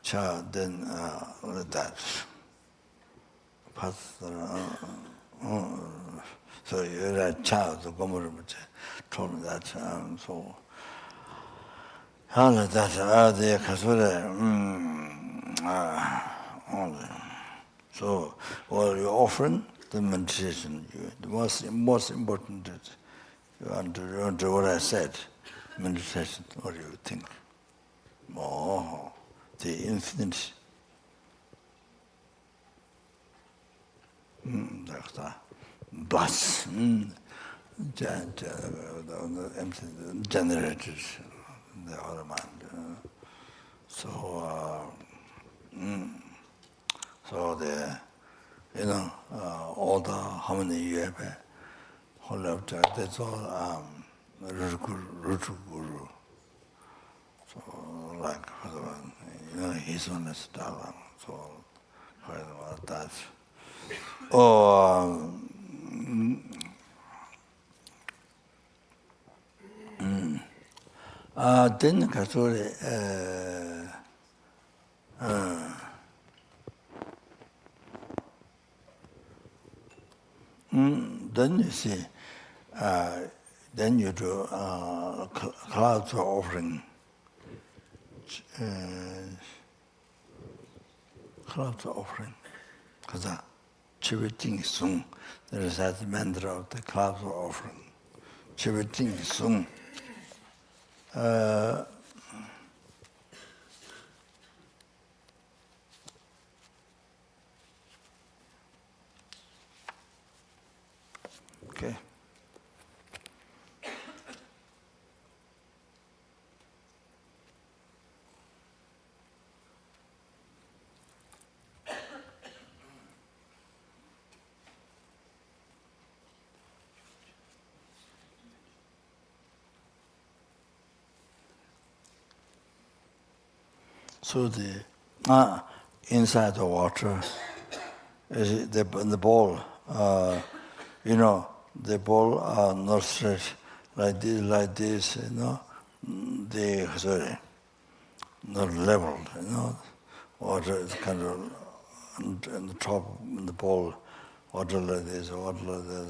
cha, then that. So you're a child, the Gomorrah told me that. So, all of that, the Kasura, so, while you're offering the meditation, the most important is you want to do what I said, meditation, what do you think? Oh, the infinite. Bus, generators, the other mind. So the all the how many you have whole of that. That's all root guru. So like his one is Dalai. So about that. Then Kasuri, then you see, then you do clouds offering. Clouds offering. Because Chiviting Sung, there is that mantra of the clouds offering. Chiviting Sung. Okay. So the inside the water, is the bowl, the bowl nurtured like this, not leveled, water is kind of on the top of the bowl, water like this, water like this.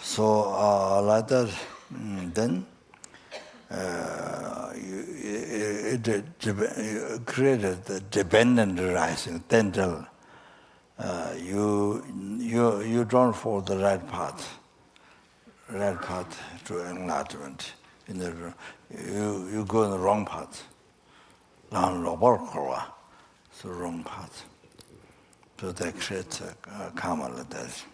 So like that, then it created the dependent rising. Then you don't follow the right path to enlightenment. You go in the wrong path. So wrong path. So that creates karma like that.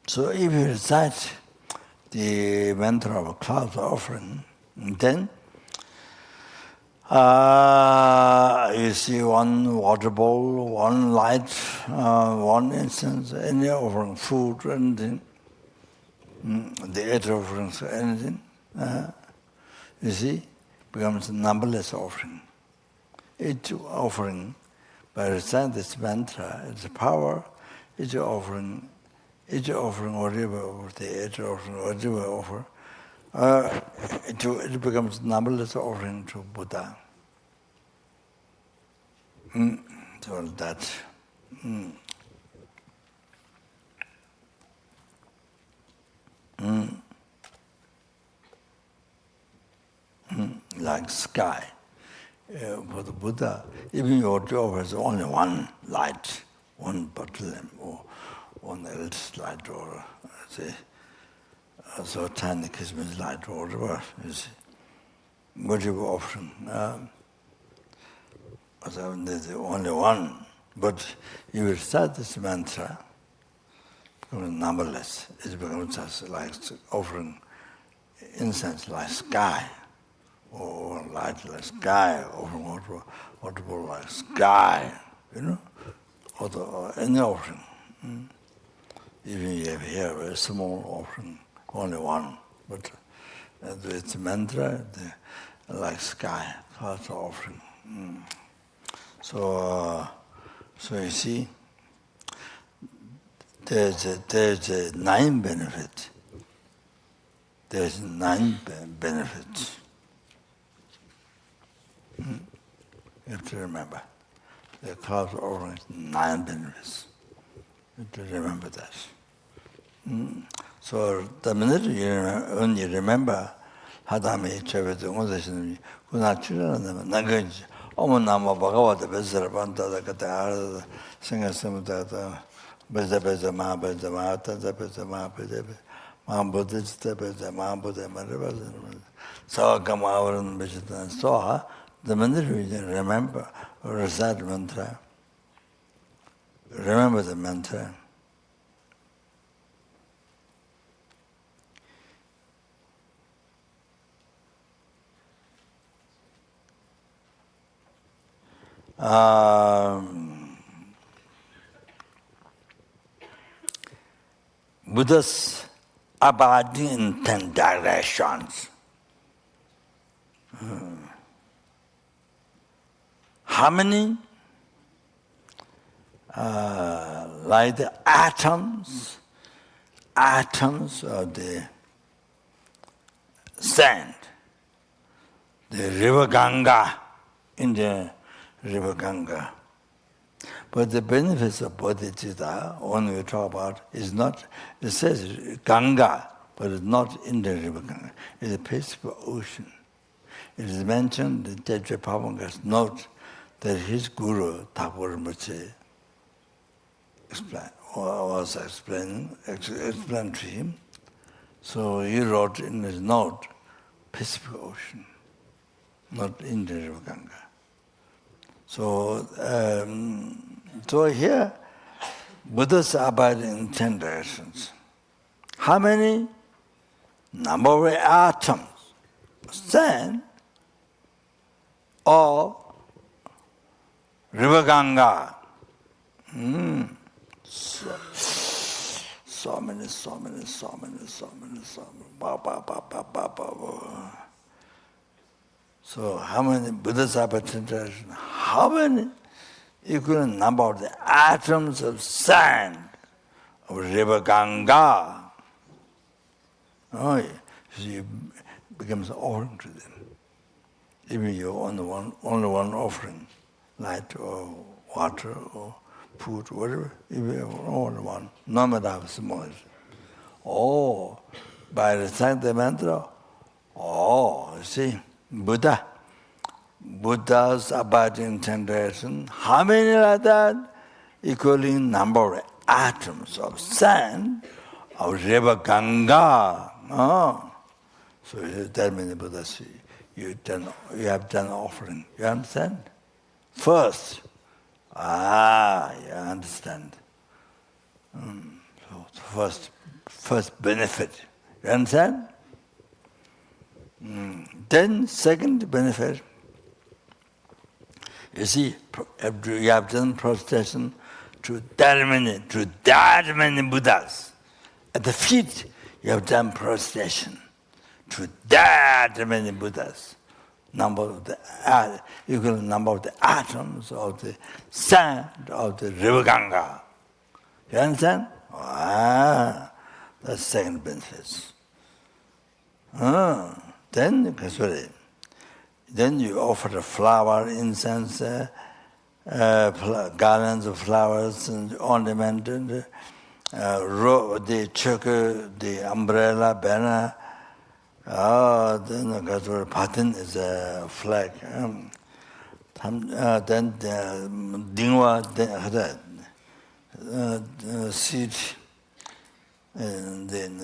So if you recite the mantra of cloud offering, then you see one water bowl, one light, one incense, any offering, food, anything, the eight offerings, anything, you see, becomes a numberless offering. Each offering, by reciting this mantra, its power, each offering, whatever the eight offering, whatever offer, it becomes numberless offering to Buddha. So that. Like sky. For the Buddha, even your job has only one light, one bottle lamp, or one else light, or say, so tiny Christmas light, or whatever. You see, whatever offering. So there's only one. But you will start this mantra, it becomes numberless. It becomes just like offering incense like sky, or light like sky, offering water like sky, or any offering. Even you have here a small offering, only one, but it's mantra, like sky, clouds offering. So you see, there's a 9 benefit. There's 9 benefits. You have to remember. The clouds offering is 9 benefits. You have to remember that. So the minute when you remember Hadami Chavit Ungosashin, Kunachira, Nagaji, Omanama Bhagavata Bezara Banta, the Katar, Singer Samutata, Beza Ma, Beza Mata, Beza Ma, Mam Bodhichitta, Beza Ma, Buddha, so come out and Bishita and so her. The minute we remember or recite mantra, remember the mantra. Buddha's abiding in 10 directions. How many? Like the atoms of the sand, the river Ganga, in the river Ganga. But the benefits of Bodhichitta, when we talk about, is not, it says Ganga, but it's not in the river Ganga. It's a peaceful ocean. It is mentioned in Kyabje Pavanga's note that his guru, Thakur Rinpoche, explained to him So he wrote in his note, Pacific Ocean, not Indian River Ganga. So, so here, Buddhas abide in 10 directions. How many? Number of atoms, sand, or River Ganga. So many. Ba, ba, ba, ba, ba, ba, ba. So how many Buddhas are concentration? How many equal number of the atoms of sand of River Ganga? Oh, yeah. So it becomes an offering to them. Even you only one offering, light or water or food, whatever, even only one, no matter how small. Oh, by reciting the mantra, oh, you see, Buddhas abiding in 10 directions. How many like that? Equaling number of atoms of sand of River Ganga. Oh. So that many Buddhas, you have done offering. You understand? First, you understand. So first benefit. You understand? Then second benefit, you see, you have done prostration to that many Buddhas. At the feet, you have done prostration to that many Buddhas. Equal number of the atoms of the sand of the River Ganga. You understand? That's second benefit. Then you offer a flower, incense, garlands of flowers and ornamented, the choker, the umbrella, banner. Then the pattern is a flag. Then the dingwa, seat, and then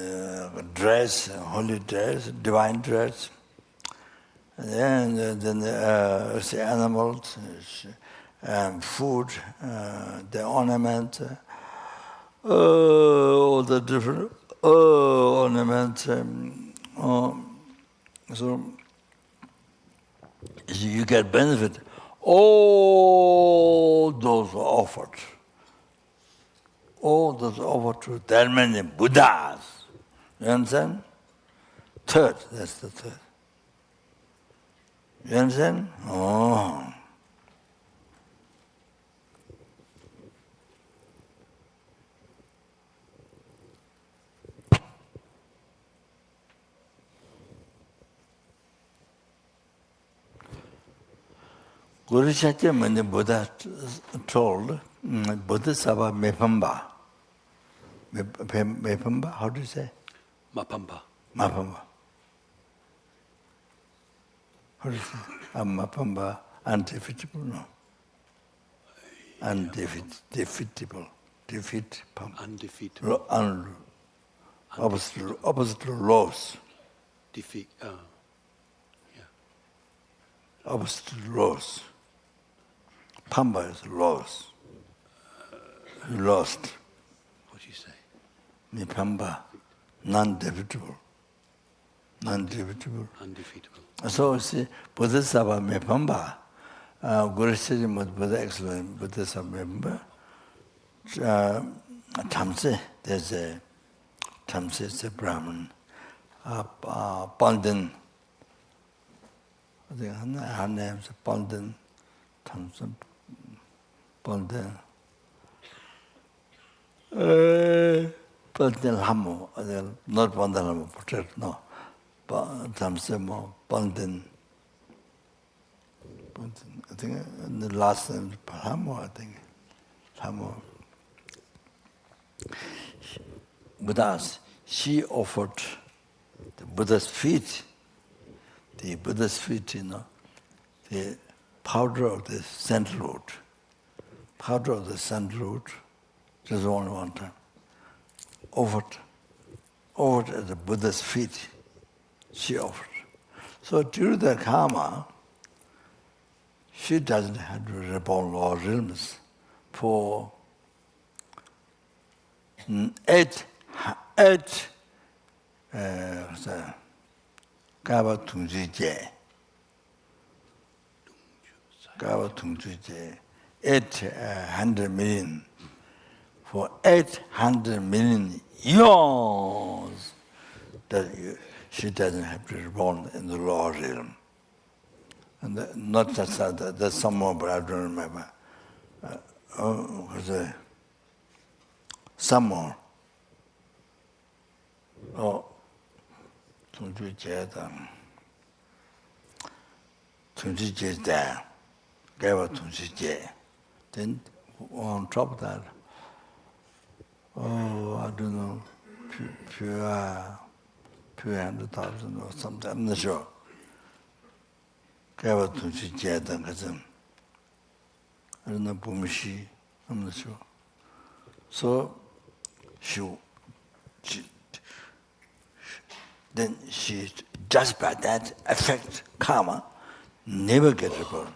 dress, holy dress, divine dress. And then the animals, food, the ornament, all the different ornaments. So you get benefit. All those offered. All those offered to that many Buddhas. You understand? Third, that's the third. You understand? Oh. Bodhichitta, when the Buddha told, Bodhisattva Mepamba. Mepamba, how do you say? Mapamba. Mapamba. How do you say? Mapamba, undefeatable, no. Undefeatable. Undefeatable. Opposite to loss. Opposite to loss. Pamba is loss. You lost. What do you say? Mipamba, non-defeatable. Non-defeatable. Undefeatable. So you see, Bodhisattva Mipamba, Guru Sri Buddha explained Bodhisattva Mipamba. Tamse, there's a Tamse is a Brahmin, Pandin. I think her name is Pandin, Tamse, Pandin. Pandin Lama, not Pandin Lama, no. Tamse mo, Pandin. I think the last name is Lama, I think. Lama. Buddhas, she offered the Buddha's feet. The Buddha's feet, the powder of the sandalwood. Powder of the sandalwood, just only one time. Offered offered at the Buddha's feet. She offered. So due to the karma, she doesn't have to reborn lower realms for eight Kaba Tungji Je. Kaba Tungji Je. 800 million. For 800 million years, that she doesn't have to be reborn in the lower realm. And not just that, there's some more, but I don't remember. Some more. Oh, Tungji Je is there. Gava Tungji Je. Then on top of that, I don't know, few 100,000 or something, I'm not sure. Gava Tungji Je, then I don't know, Bumishi, I'm not sure. So then she just by that affect karma, never get reborn.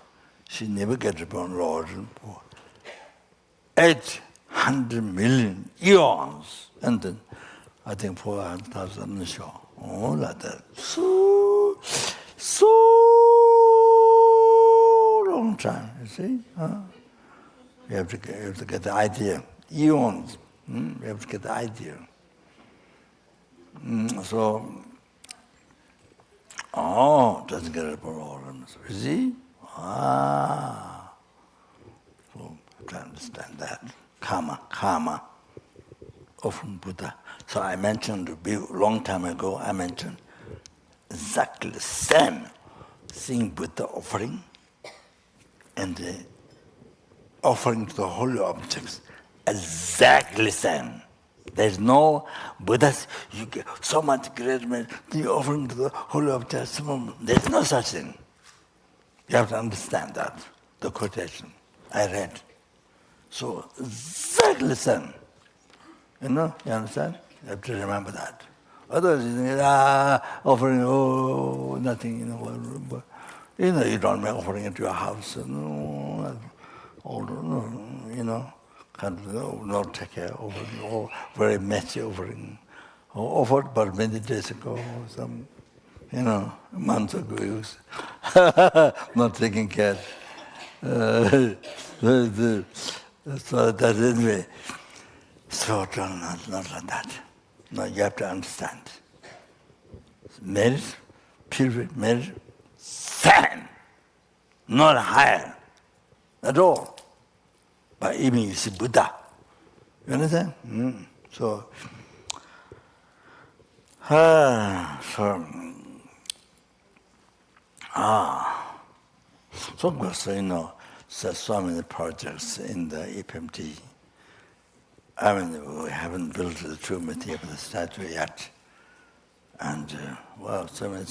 She never get reborn, Lord. 800 million eons, and then I think 400,000, I'm not sure. All like that. So long time, you see? You have to get the idea. Eons. You have to get the idea. Doesn't get a problem. You see? So I can understand that. Karma. Often Buddha. So I mentioned a long time ago, I mentioned exactly the same thing Buddha offering and the offering to the holy objects. Exactly same. There's no Buddha's, you get so much great man, the offering to the holy objects. There's no such thing. You have to understand that, the quotation I read. So exactly same. You understand? You have to remember that. Otherwise, you think, offering, nothing, you don't make offering into your house, not take care of it, or very messy offering. Offered, but many days ago, some, months ago, not taking care. So that's anyway. So not like that. No, you have to understand. Merit, pure merit, same, not higher at all. But even you see Buddha. You understand? So of course, there's so many projects in the FPMT. I mean, we haven't built the true material of the statue yet. And, so many.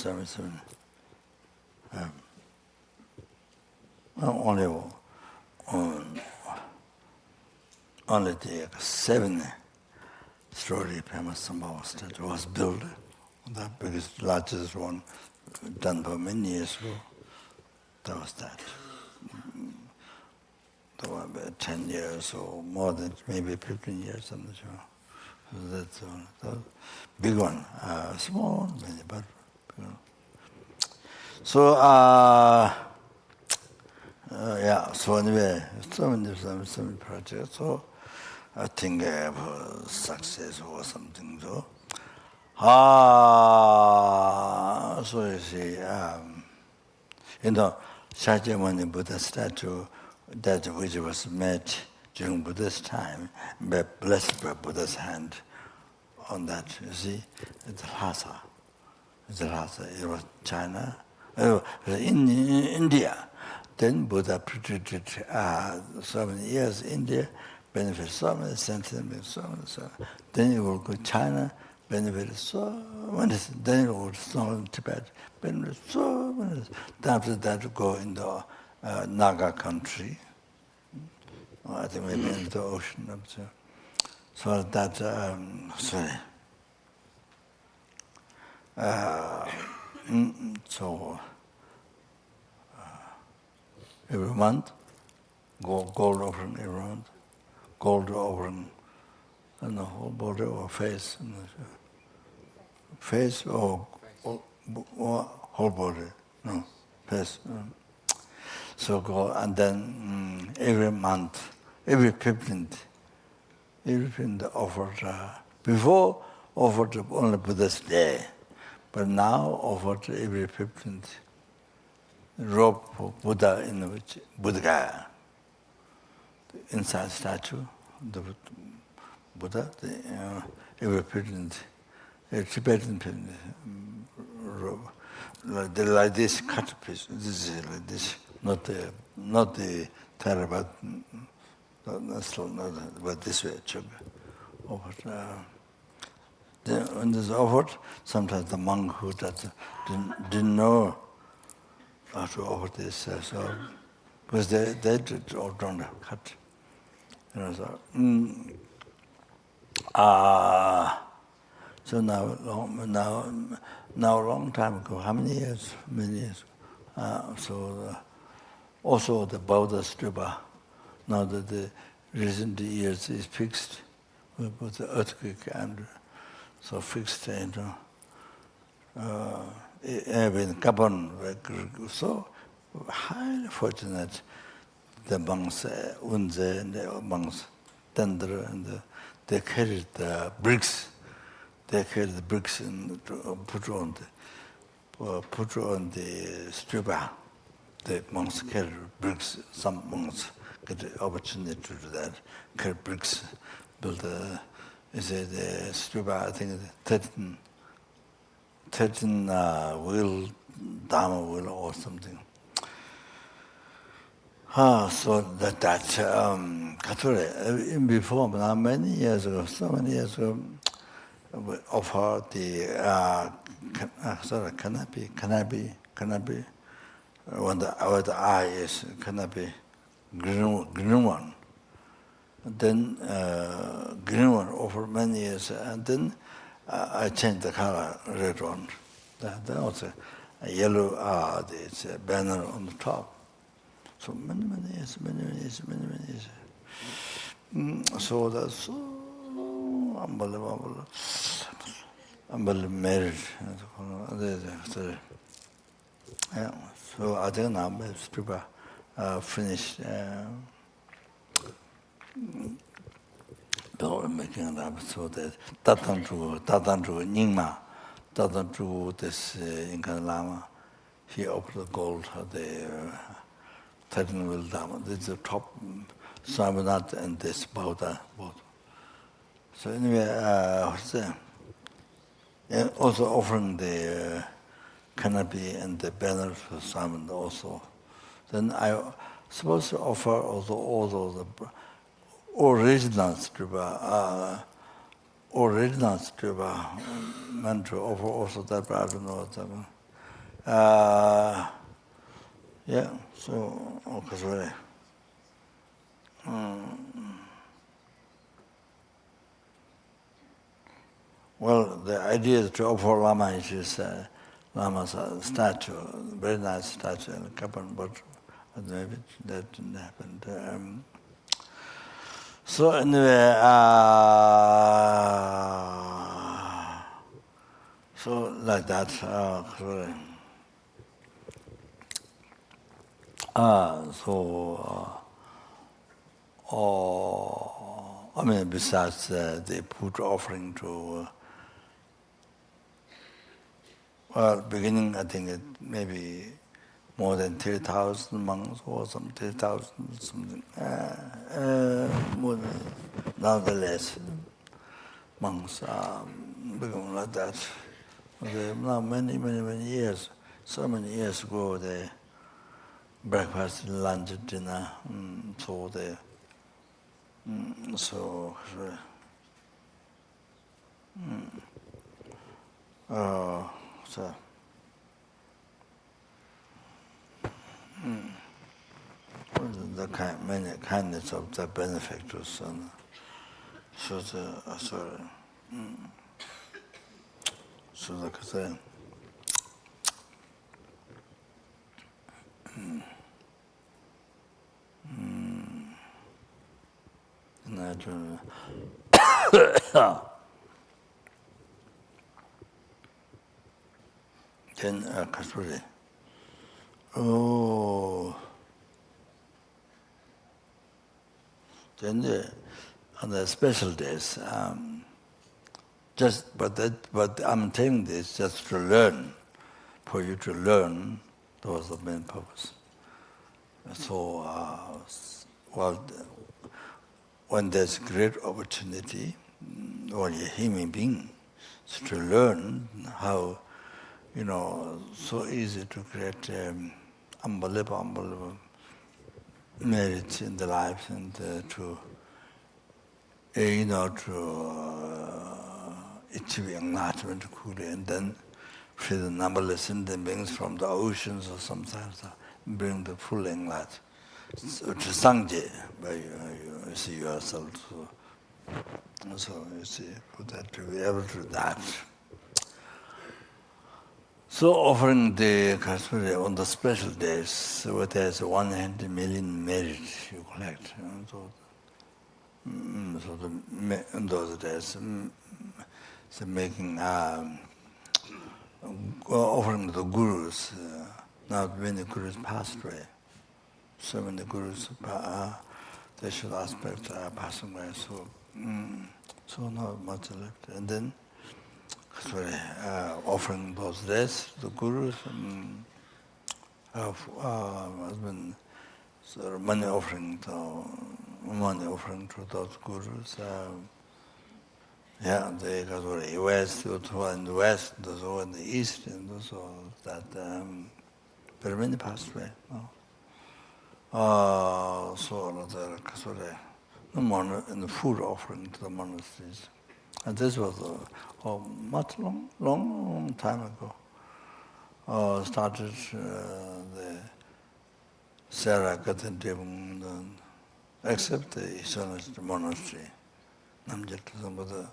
Only the 7-story Pema Sambhava statue was built. The biggest, largest one done for many years ago. That was that. That was about 10 years or more than, maybe 15 years, I'm not sure. So that's the big one. Small one, maybe, but big one. So, so anyway, so many projects. So I think I have success or something. So, so you see, Shakyamuni Buddha statue, that which was made during Buddha's time, blessed by Buddha's hand on that, you see, it's Lhasa. It was China, in India. Then Buddha predicted so many years, India, benefit so many sentiments, so many. Then it will go China, benefit so many. Then it will go Tibet, benefit so many. After that, go in the Naga country. I think maybe in the ocean. So that, So every month, gold offering every month, gold offering on the whole body or face, face or whole body, no, face. So go, and then every month, every 15th, offered, before offered only Buddha's day, but now offered every 15th robe for Buddha in which Buddha Gaya, the inside statue, the Buddha, every 15th, a Tibetan robe, like this cut piece. This is like this, not the Theravada, but this way. Offered. When this offered, sometimes the monk who didn't know how to offer this, so because they did all don't cut. So now a long time ago, how many years? Many years. Also the Buddha Stupa, now that the recent years is fixed with the earthquake and so fixed, in Gabon, so highly fortunate. The monks, Unze and the monks, Tendra, and they carried the bricks. They carried the bricks and put on the stupa. The monks carried bricks. Some monks get the opportunity to do that. Carry bricks, build the stupa. I think 13 wheel, Dharma wheel or something. So that Kature, before, now many years ago, so many years ago, we offered the canopy, when the eye is canopy, green one. And then green one over many years, and then I changed the color, red one. That was a yellow, it's a banner on the top. So many years. So that's so unbelievable marriage. Yeah. So I think now people finished making it up so that Tatanju Nyingma, Tatanju this Inca Lama, he offered the gold, the 13 wheel Dharma. This is the top Swaminatha and this Buddha both. So anyway, what's that? And also offering the canopy and the banner for Swaminatha also. Then I supposed to offer also all the original stupa, meant to offer also that, but I don't know what's happening. Yeah, so, okay, sorry. Well, the idea is to offer Lama is Lama's statue, very nice statue in Kapan, but maybe that didn't happen. So anyway, so like that, sorry. I mean, besides the put offering to, well, beginning, I think it maybe more than 3,000 monks or some 3,000 something. More than, nonetheless, monks become like that. Now many years, so many years ago, they breakfast, lunch, dinner, so they, so the many kindness of the benefactors and so the sorry. So like I said. Then Kasuri. Oh. Then on the special days, but I'm telling this just to learn, for you to learn. That was the main purpose. So, when there's great opportunity, or a human being, to learn how, so easy to create unbelievable merit in the life, and to achieve enlightenment quickly, and then free the numberless sentient beings from the oceans or sometimes bring the full enlightenment. So to Sangye, by you see yourself. So you see, for that to be able to do that. So offering the Kasuri on the special days, so there's 100 million merit you collect. So in those days, so making offering the gurus. Now many gurus passed away. So many gurus, they should aspect passing away. So not much left. And then, offering those days to the gurus, has been sort of money offering to those gurus. They got west, in the west, those over in the east, and those all that. Very many passed away. So the food offering to the monasteries. And this was much long time ago. Started the Sarah Gatendevung, except the Easternist monastery. Namjet the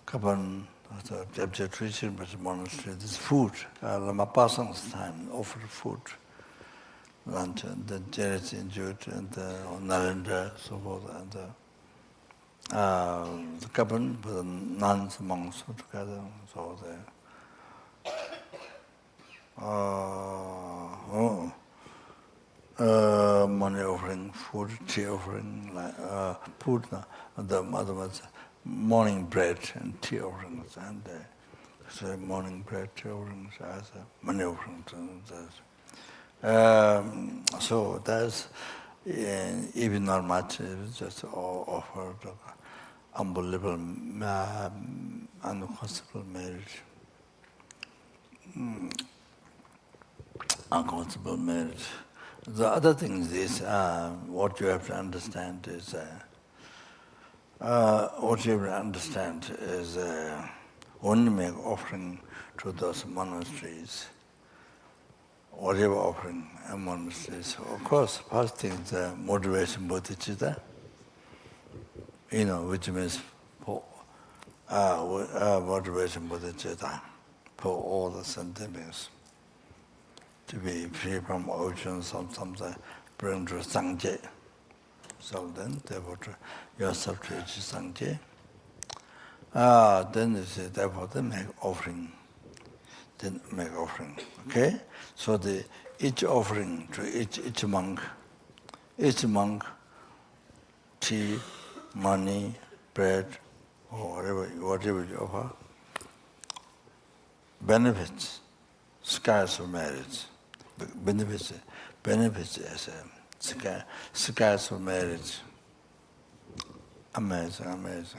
Kaban, the Kyabje Trichin monastery, this food, Lama Pasang's time, offered food. Lunch, and the Jared enjoyed, and Narendra, so forth, and the cabin with the nuns, monks together, so money offering, food, tea offering, food, and the other was morning bread and tea offerings, and so morning bread, tea offerings as money offerings. So that's even not much, it's just offered unbelievable, unconscionable marriage. Unconscionable marriage. The other thing is, what you have to understand is, only make offering to those monasteries, whatever offering a monasteries. Of course, first thing is motivation Bodhichitta, which means for motivation Bodhichitta for all the sentient beings to be free from oceans, sometimes bring to Sangye. So then, therefore, yourself to each Sangye. Then they say, therefore, they make offering. Then make offering. Okay? So each offering to each monk, tea, money, bread, or whatever you offer, benefits, skies of marriage, benefits as skies of marriage. Amazing.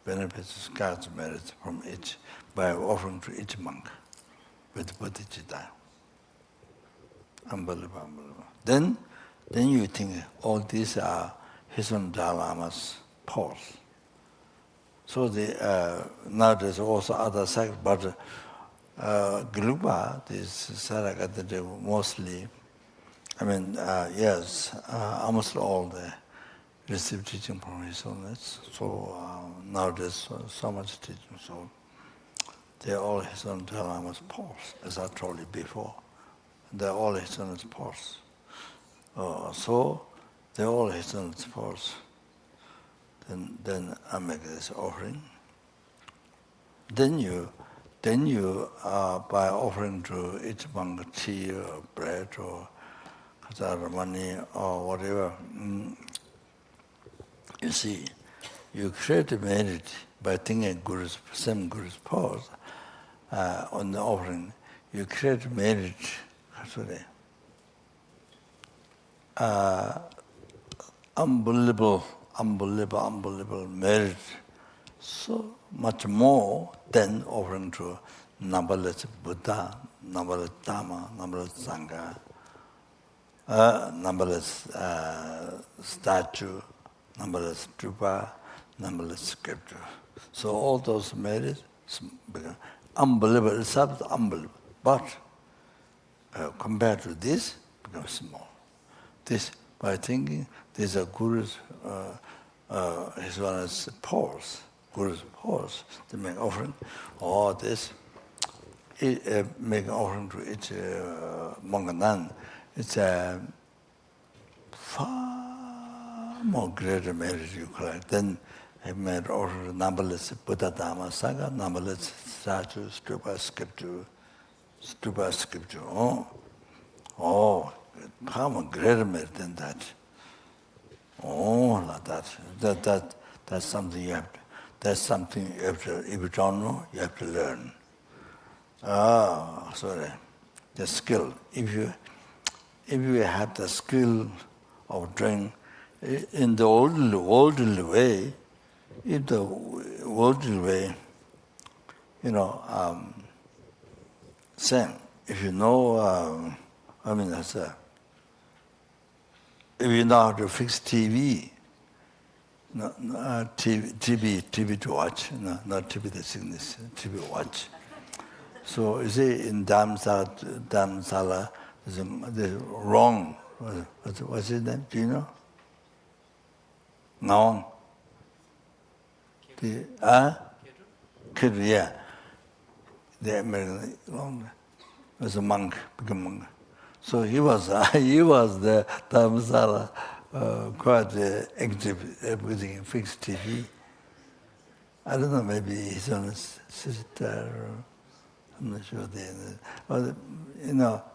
Benefits, skies of marriage from each, by offering to each monk with Bodhichitta. Unbelievable. Then you think all these are his own Lama's pause. So now there's also other sects, but Glupa, this Saragata, mostly, almost all the received teaching from his owners. So now there's so much teaching. So they're all his own Lama's pause, as I told you before. they're all eternal pause. So they're all eternal pause. Then I make this offering. Then you by offering to each monk tea or bread or money or whatever, you see, you create a merit by thinking same Guru's pause on the offering. You create merit, unbelievable merit, so much more than offering to numberless Buddha, numberless Dhamma, numberless Sangha, numberless statue, numberless stupa, numberless sculpture. So all those merits become unbelievable, it's unbelievable. But compared to this, becomes small. This, by thinking, these are Guru's, his one is pause, Guru's pause, to make offering, or this, make an offering to each monk and nun. It's a far more greater merit you collect. Then I made offering to numberless Buddha Dhamma Sangha, numberless statue, stupa, sculpture. Oh, far more greater merit than that. Oh, like that. That's something you have to. That's something you have to. If you don't know, you have to learn. Sorry, the skill. If you have the skill of doing in the worldly way, same. If you know, if you know how to fix TV, TV to watch, not TV the sickness, TV watch. So you see, in Dharamsala, there's wrong. What's his name? Do you know? Ngawang. Kedru, yeah. The American wrong. Was a monk, became monk. So he was the Dharamsala, quite active, everything, fixed TV. I don't know, maybe his own sister, or I'm not sure.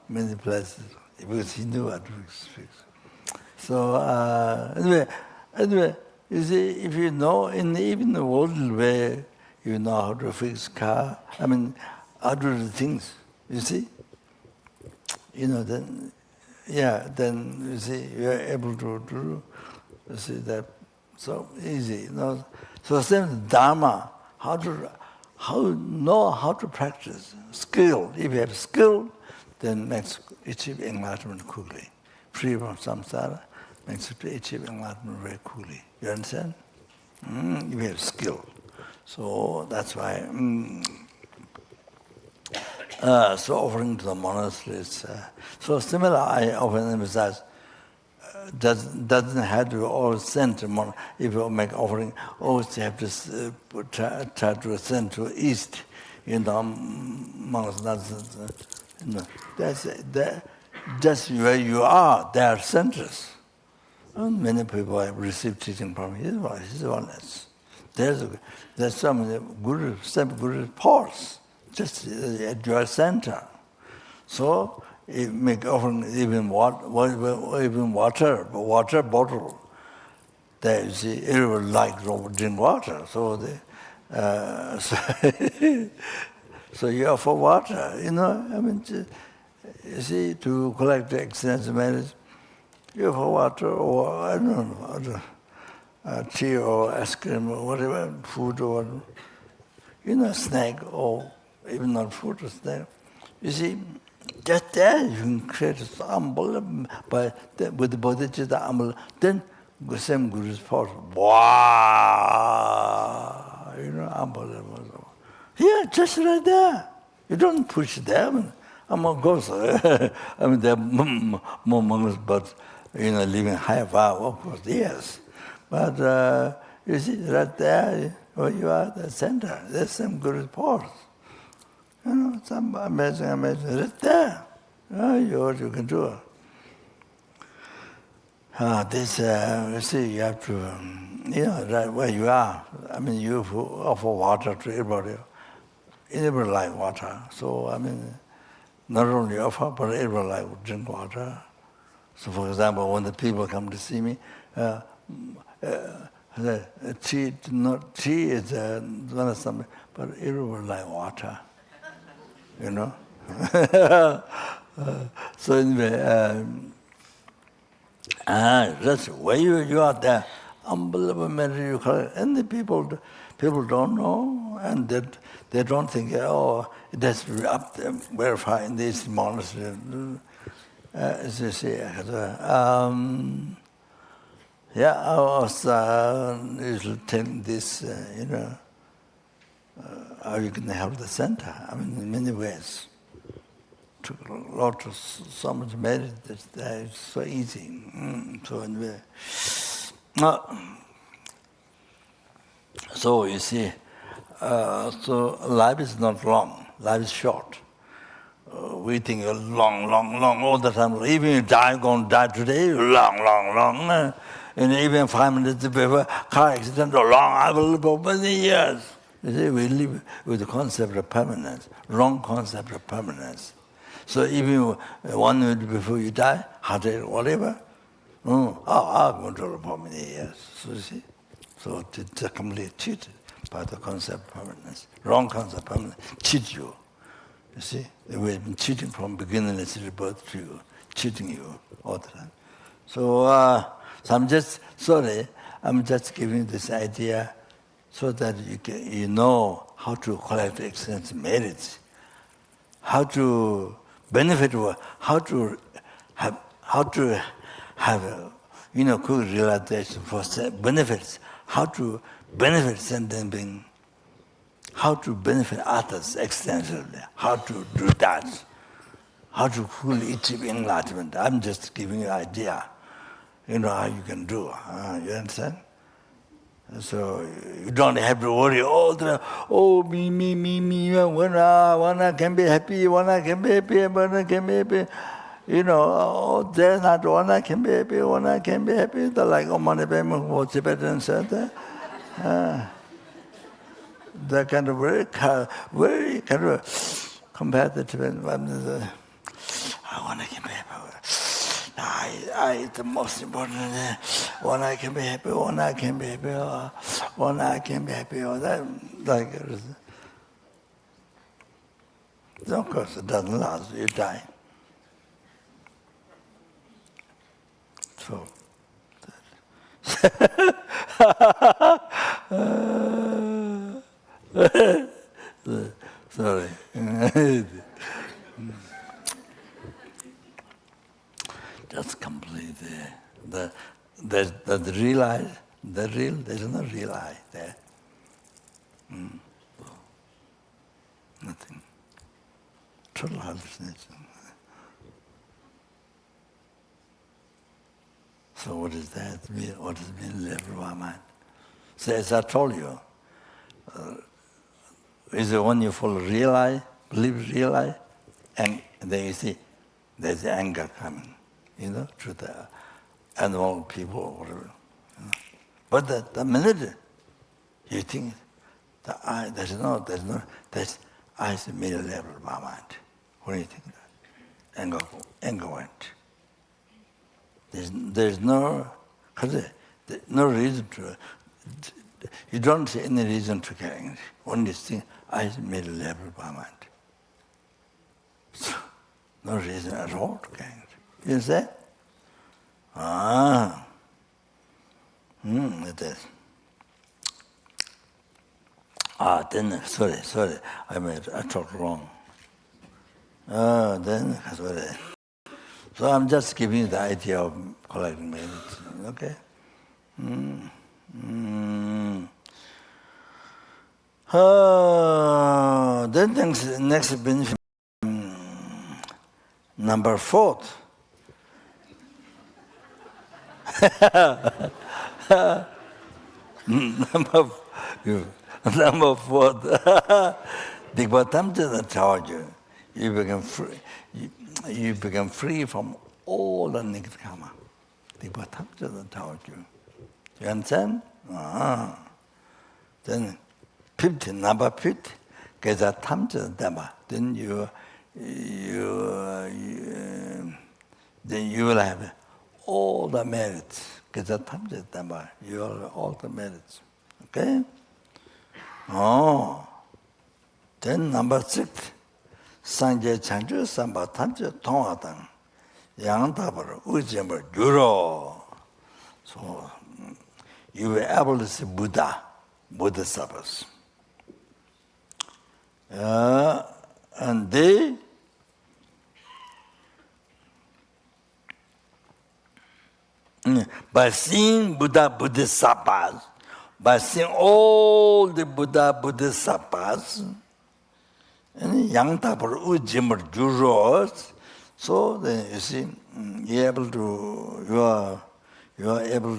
Many places, because he knew how to fix. So anyway, you see, if you know, even the worldly way, you know how to fix car. How to do things. You see, then you see, you are able to do. You see that so easy. So same Dharma, how to practice skill. If you have skill, then makes achieve enlightenment quickly. Free from samsara makes it achieve enlightenment very quickly. You understand? If you have skill. So that's why. So offering to the monasteries. So similar, I often emphasize, doesn't have to all send to monastery. If you make offering, always you have to try to send to east. Monasteries. That's where you are. They are centers. And many people have received teaching from his oneness. There's some Guru pause. Just at your center. So you make offering even water bottle. There you see, everyone likes to drink water. So so you offer water, you see, to collect the excellence merit, you offer water or, I don't know, tea or ice cream or whatever, food or, snack or even not food or snack. You see, just there you can create unbelievable, with the Bodhichitta unbelievable. Then the same Guru's power, wow, unbelievable. Yeah, just right there. You don't push them. Of course, there are more monks, but living high vow, of course, yes. But you see, right there, where you are, the center, there's some Guru's power. Some amazing, right there. You can do it. You see, you have to, right where you are. I mean, you offer water to everybody. Everybody like water. So, I mean, not only offer, but everybody like to drink water. So, for example, when the people come to see me, tea is one of something, but everybody like water, So anyway, that's where you are there. Unbelievable meditation. And the people don't know, and they don't think, it has to be up there, verify in this monastery. As you see, I was usually telling this, how you can help the center. I mean, in many ways. Took a lot of so much merit that it's so easy. So anyway, so you see, so life is not long. Life is short. We think long, all the time. Even if you going to die today, long. And even 5 minutes before car accident, I will live for many years. You see, we live with the concept of permanence, wrong concept of permanence. So even 1 minute before you die, heart attack, whatever, I'm going to live for many years. So you see, so it's a complete cheat by the concept of permanence. Wrong concept of permanence, cheat you. You see, we've been cheating from beginning of birth to you, cheating you all the time. So I'm just sorry. I'm just giving this idea so that you know how to collect excellence merits, how to benefit, how to have quick realization for benefits, how to benefit sentient being, how to benefit others extensively, how to do that, how to fully achieve enlightenment. I'm just giving you an idea, how you can do. You understand? So you don't have to worry all the time, me, when I can be happy, when I can be happy, when I can be happy. There's not when I can be happy, when I can be happy. The like money payment for Tibetan Center. The kind of very kind of competitive environment. I want to be happy. The most important when I can be happy, when I can be happy, when I can be happy, that like of course it doesn't last, you die. So sorry. Just complete the real I, there's no real I there. Nothing. Total hallucination. So what is that? What does it mean, level of our mind? So as I told you, is the one you follow real I, believe real I, and then you see there's the anger coming. To the animal, people, or whatever. But the minute you think the I, there's no, I is the middle level of my mind. What do you think that? Anger went. There's no reason to, you don't see any reason to get angry. Only thing, I is the middle level of my mind. So, no reason at all to get angry. You see? It is. Then, sorry, I talked wrong. Then, sorry. So I'm just giving you the idea of collecting merits, okay? Then next benefit, number 4. Number 4. The Bhattam told you, you become free. you become free from all the negative karma. You understand? Then 50, number 50, get that then then you will have all the merits. Get that you will have all the merits. Okay? Then number 6, Sanje Chanju Samba Tamje Tongatang. Yang Tabar Ujimber Juro. So you were able to see Bodhisattvas. And they by seeing Bodhisattvas, by seeing all the Bodhisattvas, and Yang Tabar Ujimber Juros, so then you see, you are able to you are able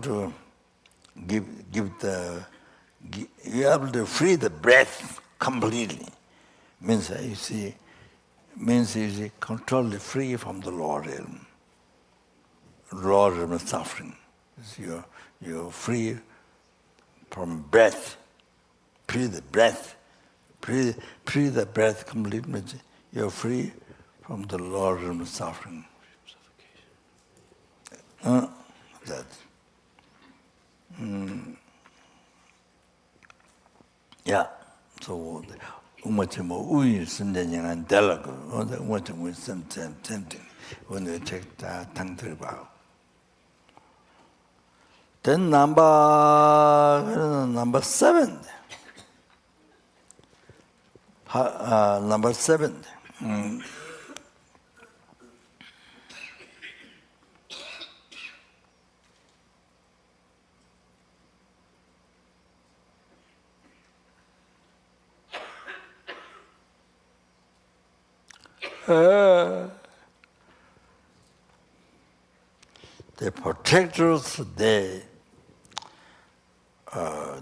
to free the breath completely. Means you see, totally free from the Lord realm suffering. You're free from breath. Free the breath. Free the breath completely. You're free from the Lord realm suffering. That. Yeah. So much more we something and delegate, much more something when you take the tongue to about. Then number 7. Number 7. The protectors,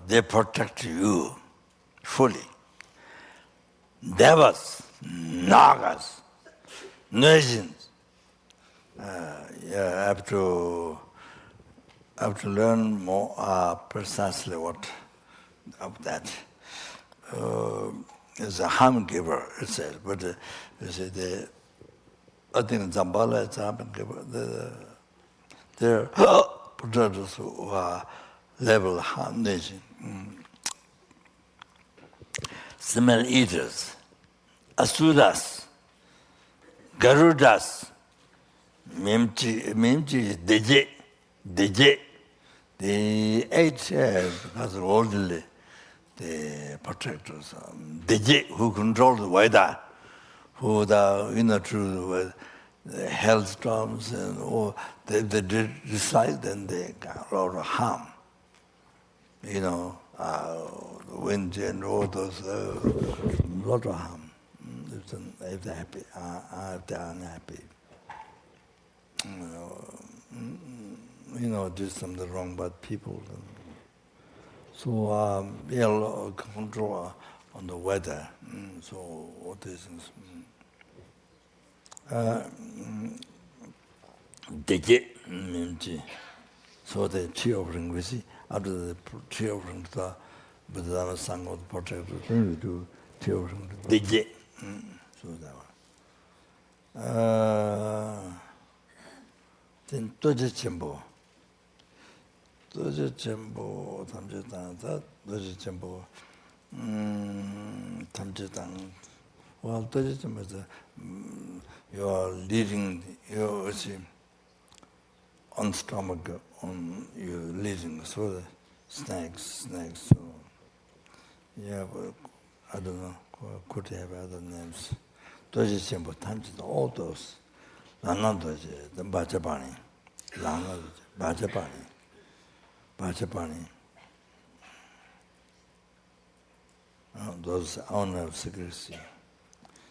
they protect you fully. Devas, nagas, nations. You have to learn more precisely what of that. Is a harm giver, it says, but you see I think Zambala is a harm giver. They're protectors who are level harm nation. Smell eaters, asuras, garudas, mimchi, deje. They ate because of orderly. The protectors, Deji, who control the weather, who through the hailstorms and all, they decide and they got a lot of harm. The wind and all those, a lot of harm. If they're happy, if they're unhappy. Do something wrong, but people. So we have a lot of control on the weather. So all these things. So the tree offering, we see, after the tree offering, the Buddha sang of the protector, then we do tree offering. So that one. Then Doji Chimbo. Doji Chimbo, Tamjitang, Doji Chimbo, Tamjitang. Well, Doji Chimbo is you are leading, you see, on stomach, on you leading, so the snakes. So, yeah, but I don't know, could have other names. Doji Chimbo, Tamjitang, all those. Lana Doji, the Bajabani, Lana Doji, Bajabani. Those honor of secrecy.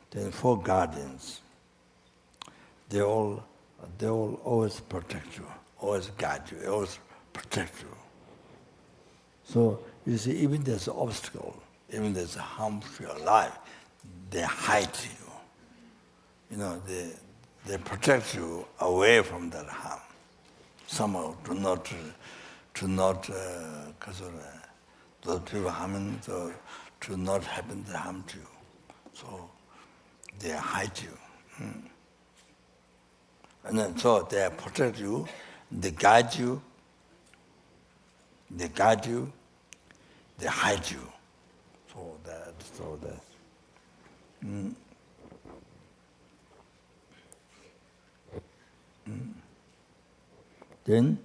Then 4 guardians. They all always protect you, always guide you, always protect you. So you see, even there's an obstacle, even there's a harm to your life, they hide you. they protect you away from that harm. Somehow to not those people harming, to not happen the harm to you. So they hide you. And then so they protect you, they guide you, they hide you. So that. Then,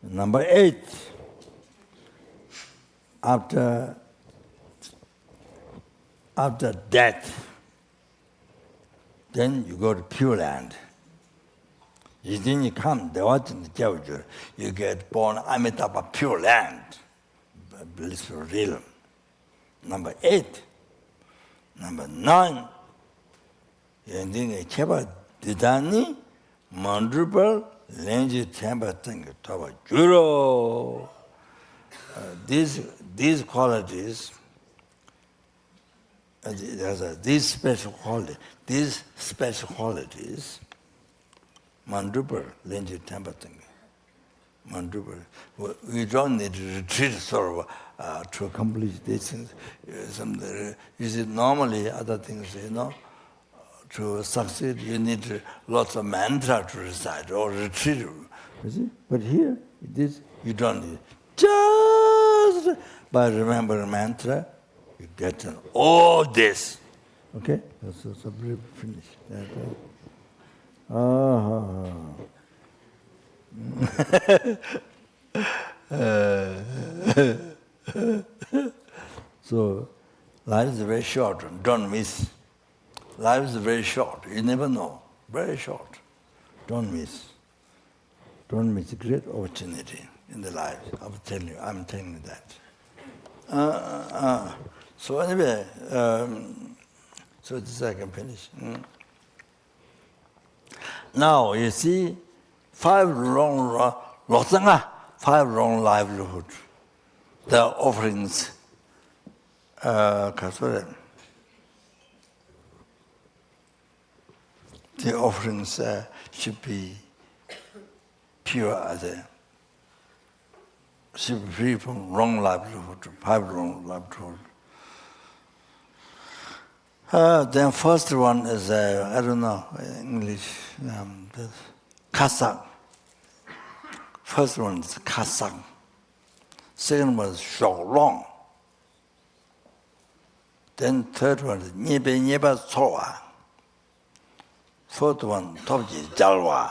number 8, after death, then you go to Pure Land. Then you come, you get born Amitabha Pure Land, blissful realm. Number 8. Number 9, and then a Kyabje Didani, Mandrupal, Lenji Tempa Thing, Tava Juro. These qualities, these special qualities, Mandrupal, Lenji Tempa Thing. Mandrupal. We don't need to retreat sort of to accomplish these things. Normally other things, to succeed you need lots of mantra to recite or retreat. You see? But here, you don't need. Just by remembering mantra, you get all this. Okay? That's a brief finish. So, life is very short. Don't miss. Life is very short. You never know. Very short. Don't miss. Don't miss a great opportunity in the life. I'm telling you that. So anyway, so this I can finish. Now you see, 5 wrong livelihoods. The offerings. The offerings should be pure, should be free from wrong livelihood, 5 wrong livelihood. Then first one is, I don't know, English, Kasak. First one is Kasak. Second one is Shoglong. Then third one is Nyeba Tsowa. Fourth one, Topji Jalwa.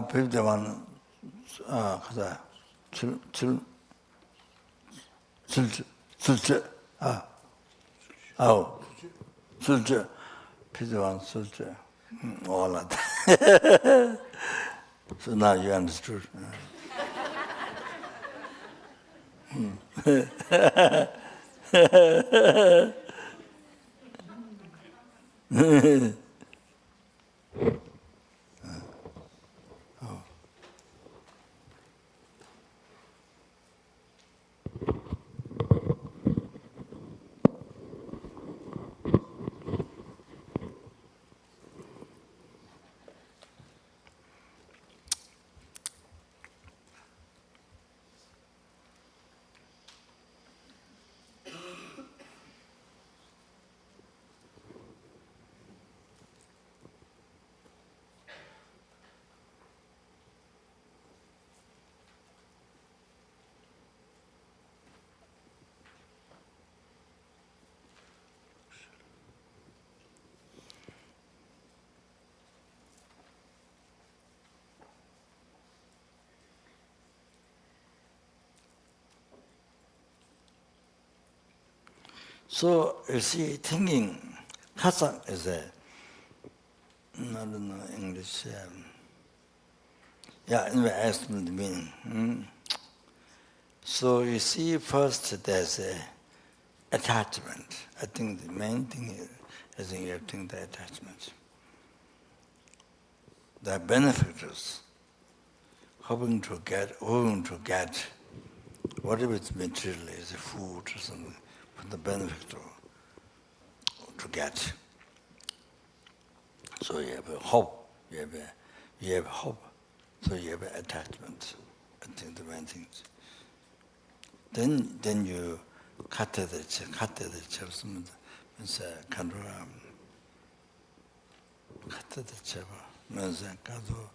Fifth one, Sulche. Sulche. Fifth one, Sulche. All of that. So now you understood. So you see, thinking, Kasak is I don't know English. Anyway, I asked them the meaning. So you see, first there's attachment. I think the main thing is you think the attachment. The benefactors, hoping to get whatever it's material is, food or something, for the benefactor to get. So you have a hope, you have hope, so you have attachment, I think the main things. Then you cut the chebs, means kind of cut the cheb, means kind of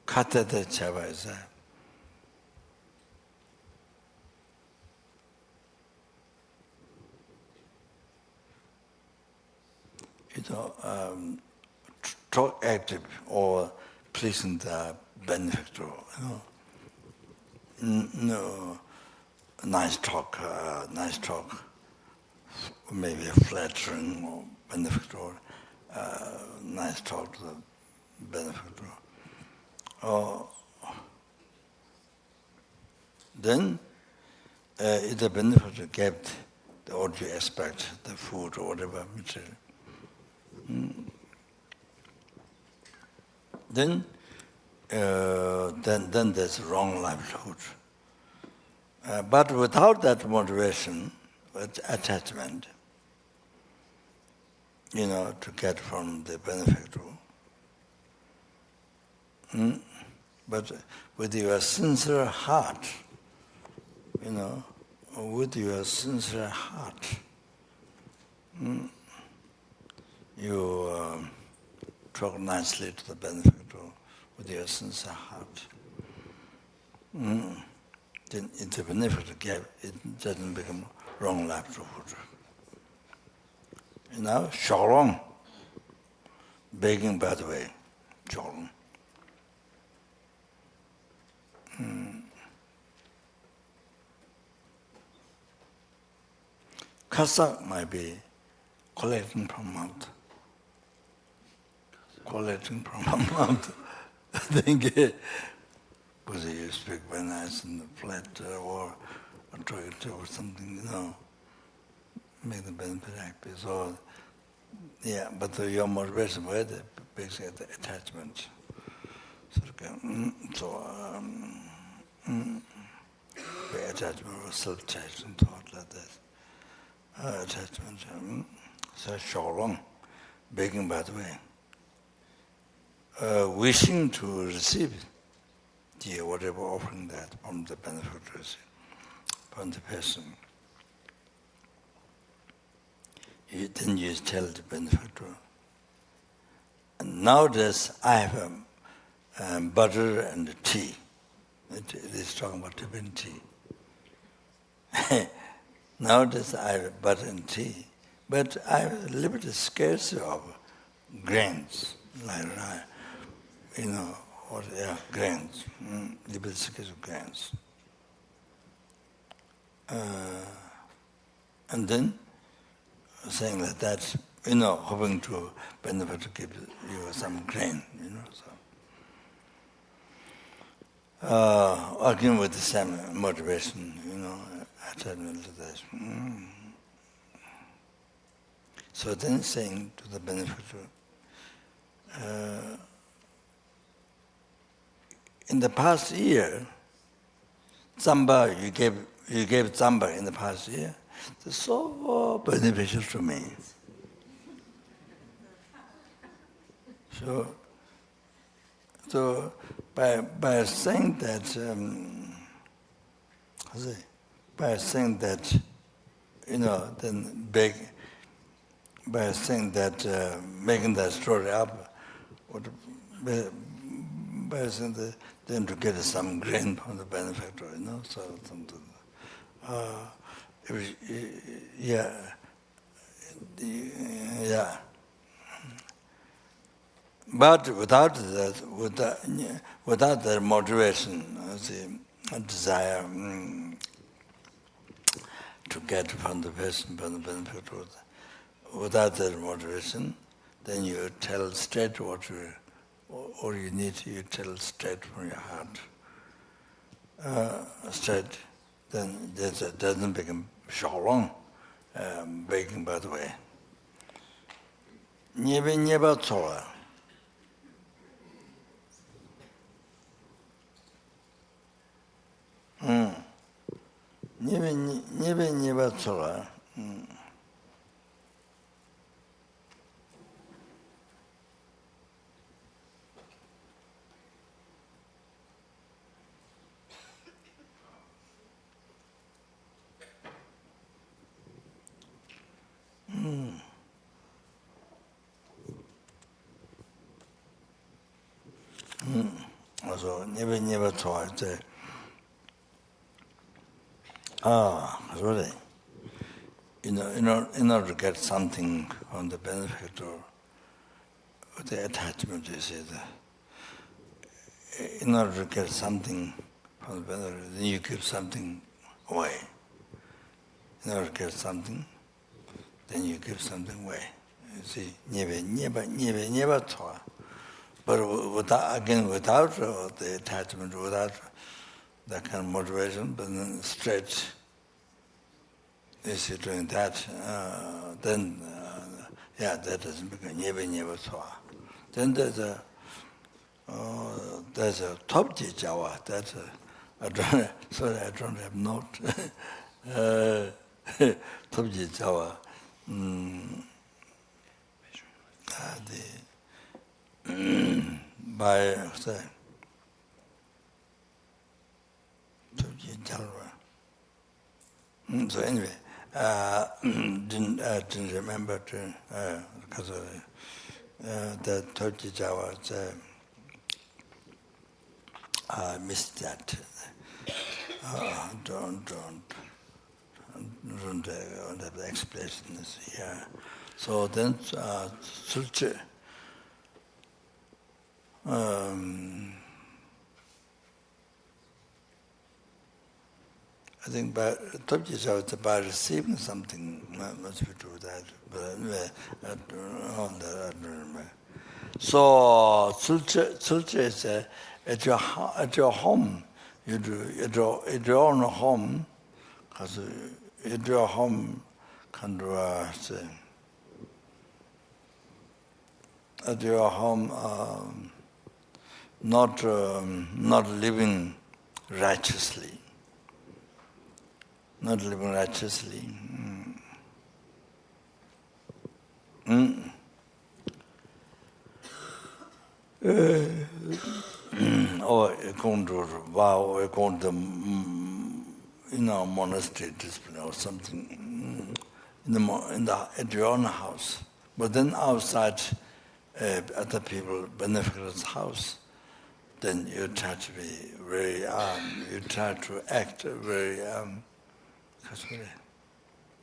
cut the cheb is talk active or pleasing the benefactor, no, nice talk, maybe flattering or benefactor, nice talk to the benefactor. Then, if the benefactor get what you expect, the food or whatever material, then there's wrong livelihood. But without that motivation, with attachment, to get from the benefactor, but with your sincere heart, you talk nicely to the benefactor with your sincere heart. Then if the benefactor it doesn't become wrong livelihood. Shalom, begging by the way, shalom. Kasa might be collecting from mouth. I think because you speak very nice and flat or attractive or something, make the benefit happy. So, yeah, but your motivation was basically the attachment. The attachment was self-attachment, thought like that. Attachment. So, shalom, begging by the way. Wishing to receive whatever offering that from the benefactors, from the person. Then you tell the benefactor, nowadays I have butter and tea. It is talking about Tibetan tea. Nowadays I have butter and tea, but I have a little bit scarcity of grains, like grains, little bit scarcity of grains. And then saying like that, hoping to benefit to give you some grain, so. Again with the same motivation, attachment to that. So then saying to the benefactor, in the past year, Zamba, you gave Zamba in the past year, it's so beneficial to me. So by saying that, then big, by saying that, making that story up, by saying that, then to get some grain from the benefactor, so something. Yeah. But without that motivation, the desire to get from the person, from the benefactor, without that motivation, then you tell straight what you need. You tell straight from your heart. Straight. Then it doesn't become shalom, begging by the way. Nyeba tsola. Nibe tsura. Also, nibe tsura. Really. In order to get something from the benefactor, the attachment is it. In order to get something from the benefactor, then you give something away. In order to get something, then you give something away. You see, nieba tsua. But without the attachment, without that kind of motivation, but then straight, if you're doing that, then, that doesn't become nieba tsua. Then there's a Topji Jawa, that's I don't have note. Topji Jawa, by Topji Jawa. So anyway, didn't remember to, because of the Topji Jawa. I missed that. Don't have the explanations here. So then, Sulche. I think by by receiving something must be true that, but anyway, I don't remember. So Sulche is at your home. You do at your own home, because at your home can do at your home not living righteously. Not living righteously. Or going to vow, or going to monastery discipline or something at your own house. But then outside other people, benefactor's house, then you try to be very you try to act very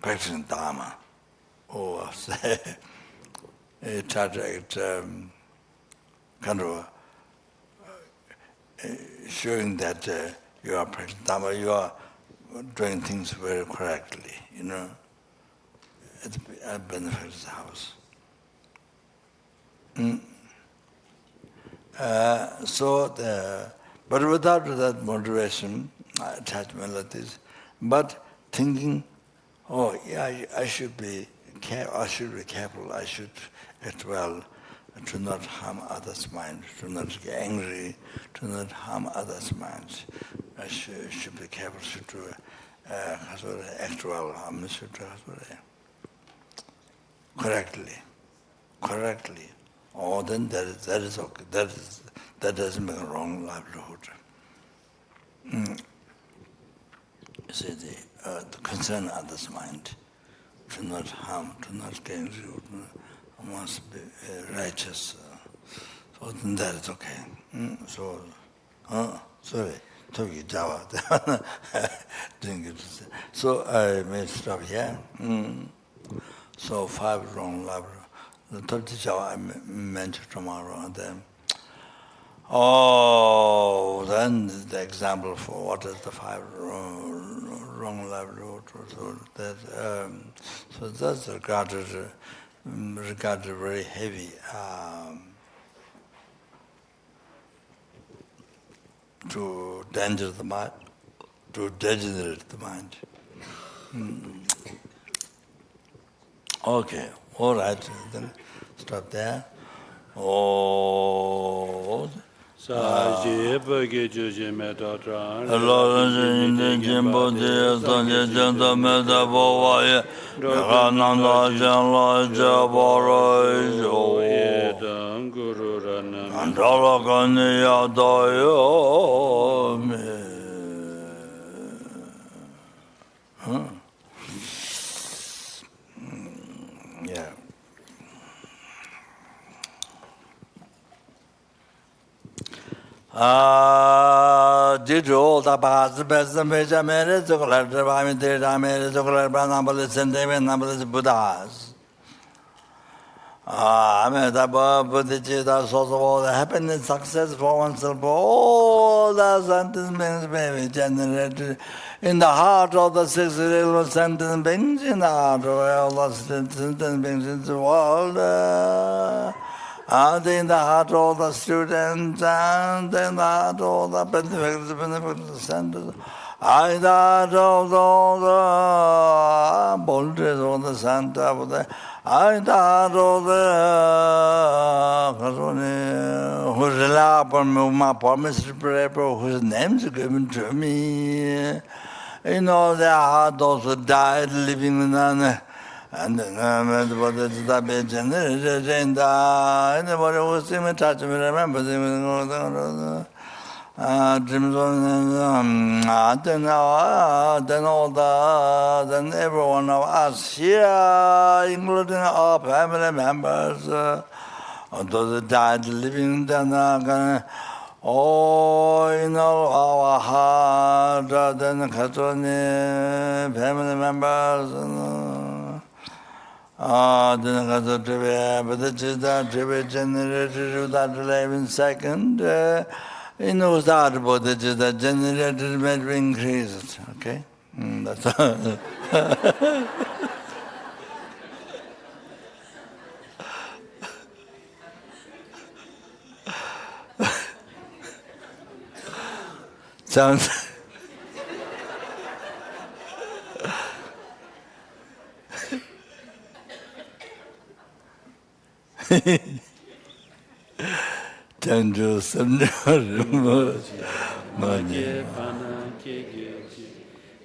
practicing Dharma, or say you try to act kind of showing that you are practicing Dharma, you are doing things very correctly, at the benefactor's house. But without that motivation, attachment like this, but thinking, I should be careful, I should act well, to not harm others' minds, to not get angry, to not harm others' minds. I should be careful, should act well, correctly. Then that is okay. That doesn't make a wrong livelihood. See, to concern others' mind, to not harm, to not get angry, must be righteous. So then that is okay. Sorry, talking Java. So I may stop here. So 5 wrong livelihoods. The 30 Java I mentioned tomorrow, and then then the example for what is the 5 wrong livelihood. So that's regarded very heavy to danger the mind, to degenerate the mind. Okay, all right, then stop there. Saji Bagi Juji Metotran, Lord, Jimbo, dear Sanjay, Janta Meta Bovaye, Rananda Janla Jaboro, Edam Guru Ranam, Andala Kanya Dayo. Yeah. Did all the best the major marriage, chocolate, marriage, chocolate, numberless and numberless Buddhas. I mean, the Bodhichitta source of all the happiness, success for oneself, all the sentence beings generated in the heart of the 6 real sentence beings, in the heart of all the sentence beings in the world. And in the heart of the students, and in the heart of the benefactors, centers, in the heart of all the boulders of the center of the, in the heart of the whose lap my promise to pray, whose names are given to me. In all their heart, those who died living in an and then Bodhichitta be generated in the anybody who see me, touch me, remember them, dreams then every one of us here, including our family members, those who died living, then in all our heart, then family members. Then Bodhichitta generated without 11 seconds. In those that Bodhichitta generated may be increased. Okay? That's all. Sounds. Chanjo Samno Manye Pana Kiki,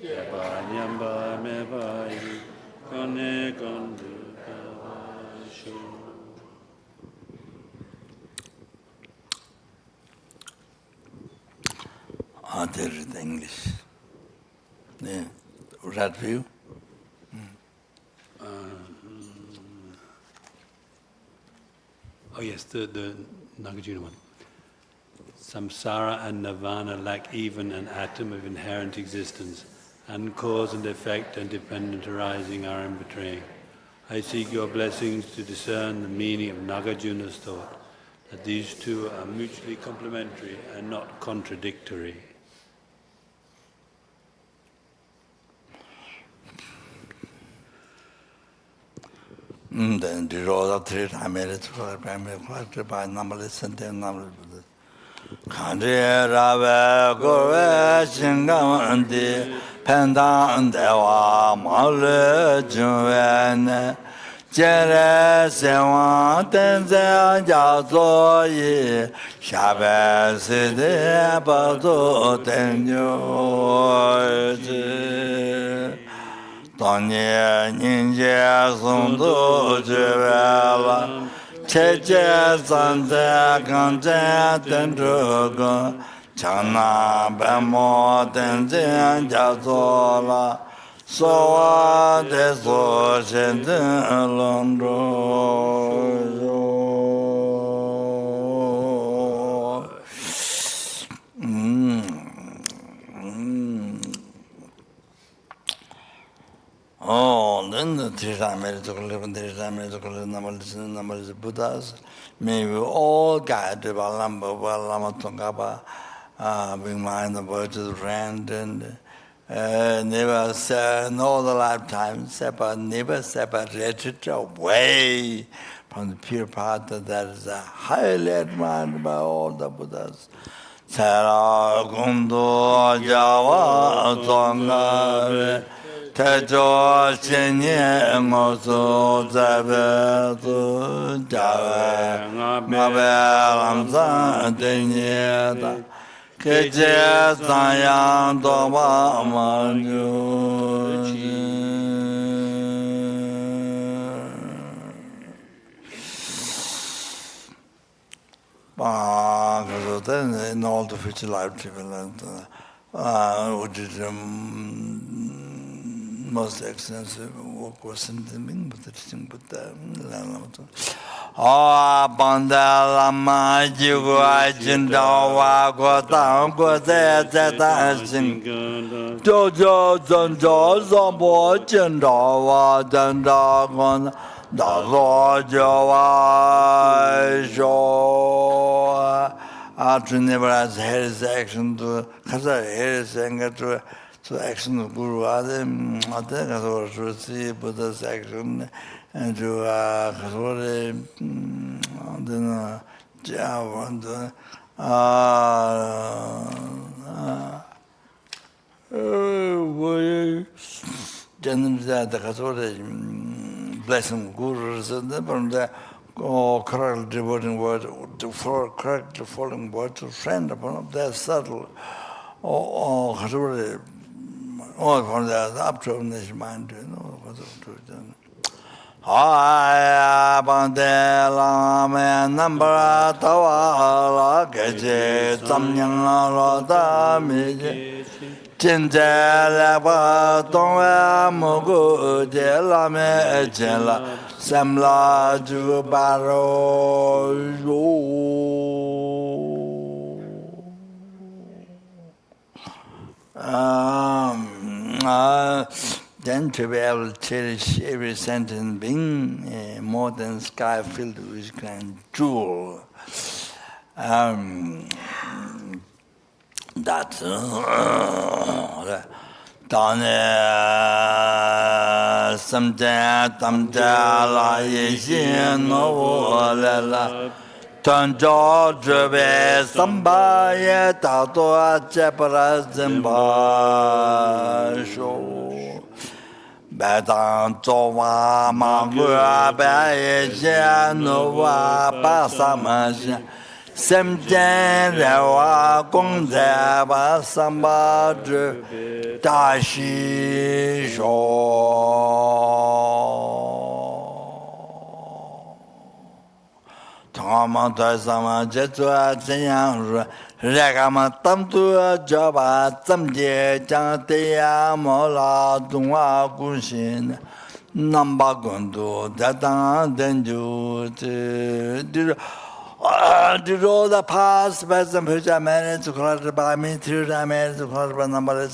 Yaba Nyamba Mebai, Kone Kondu Kavashu. There is the English. Yeah. Was that for you? Oh yes, the Nagarjuna one. Samsara and Nirvana lack even an atom of inherent existence, and cause and effect and dependent arising are in betraying. I seek your blessings to discern the meaning of Nagarjuna's thought, that these two are mutually complementary and not contradictory. Then the road of 3 times for primary quarter by numberless and then numberless. Kandre Rave Gore Shingamandi Pendan Dewa Male Juven Jere Sewan Tenze Jazo Yi Shabe Sidi Bado Tenyo Tanye Ninja Sundu Juvela Cheche Sante Kante Tendruga Chana Bemo Tenzin Jazola Soa De So Shenten Londro Oh, then the numbers of Buddhas, may we all guided by Lama Tongapa, being mind the virtues of Rand and never in all the lifetimes, never separated away from the pure path that is highly admired by all the Buddhas. Sara Kundu Java Tongare Tejo Shinye Ngosu Zabe Jawe Ngabe Lamsa Denye Keje Zanyang Doba Manju then in all the future life development, which is most extensive work was in the Ming, but the teaching Buddha. Banda Lama Jigua Jindawa Gotang Gote Dancing Jojo Zonjo Zombo Jindawa Dandagon. The Lord Joa Arjun never has his action to Kasa his anger to action of Guru Adam, I think I was to see Buddha's action and to Kasore then Javan generally the Kasore blessing gurus and from the correct devoting word to correct the following word to friend upon their subtle or from the up to his mind, you know, what to do. I Bandela man number Tawa Gaje Samyang Roda Miji Chinjala Dongwa Mogu de la Mejela Samla Jubaro then to be able to cherish every sentient being more than sky filled with grand jewel. That's Samja La Yishin Novola Tanjo Drube Samba Tato Chepara Zimba Show Badan Towa Mangua Baye Nova Pasamaja Semjen Rewa Gongze Ba Samba Dashi Tama Sama Jetua Zhenyang Regama Tamtu Jaba Zamje Jangteya Mola Dungwa Gunshin Namba Gundu Datang Denju did all the past, present, future, marriage, to collect by me, through the marriage, to collect by number,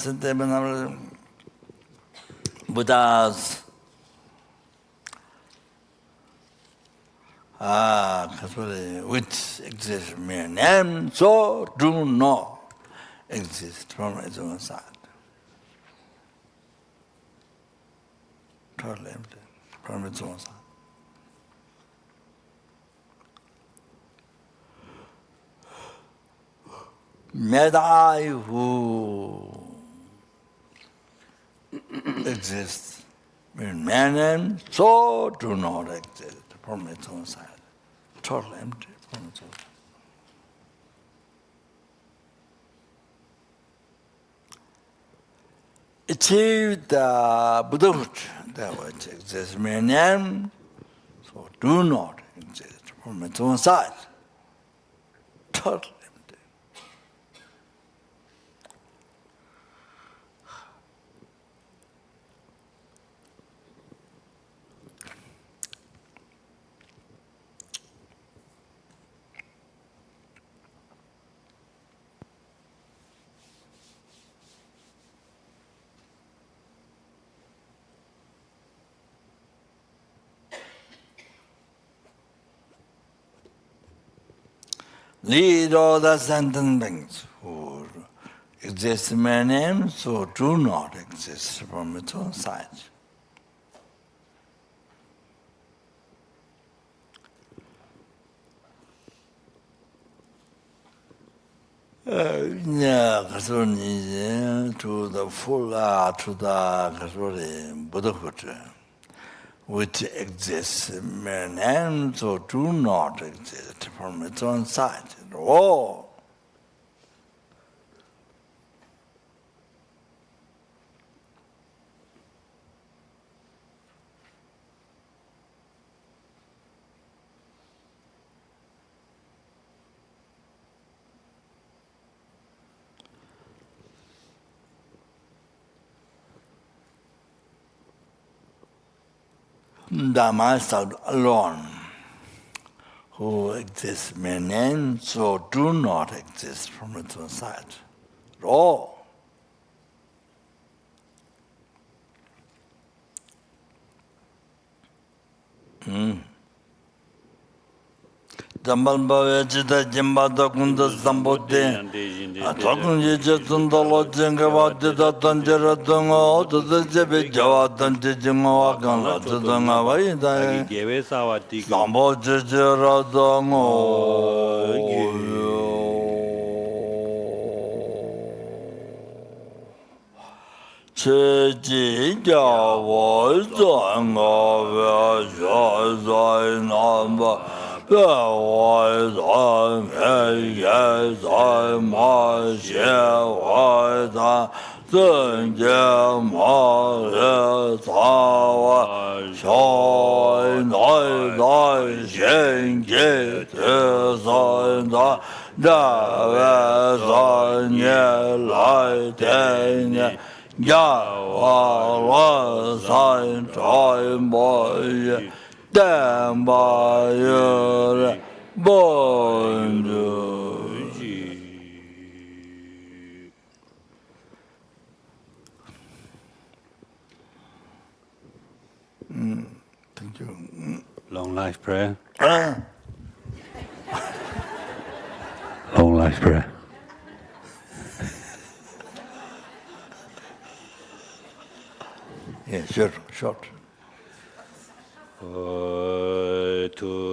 Buddhas. Which exists mere name, so do not exist from its own side. Totally empty from its own side. Medai who exists in man and so do not exist from its own side. Totally empty from its own side. Achieve the Buddhahood, that which exists in man, so do not exist from its own side. Totally. Lead all the sentient beings who exist in my name, so do not exist from its own side. to the full, to the Buddhahood, which exists, and so do not exist from its own side at all. Dhamma is alone, who exists and so do not exist from its own side at all. Jambal Bavajita Jimbata Kunda Sambote, Atokun Yajatundalo Jingavati Tanjara Tungo, to the Jebi Javatan Jingo Akan, to the Navaida, Sambo Jajara Cheji Java Zanga Vajay Namba. The wise on yes, I must share the Sunjam Tawa Shine I sing it is on the Davasanya Lighting Yawa Sign Time Boy. Dambayur Bonduji. Thank you. Long life prayer. Long life prayer. Yeah, sure, short. To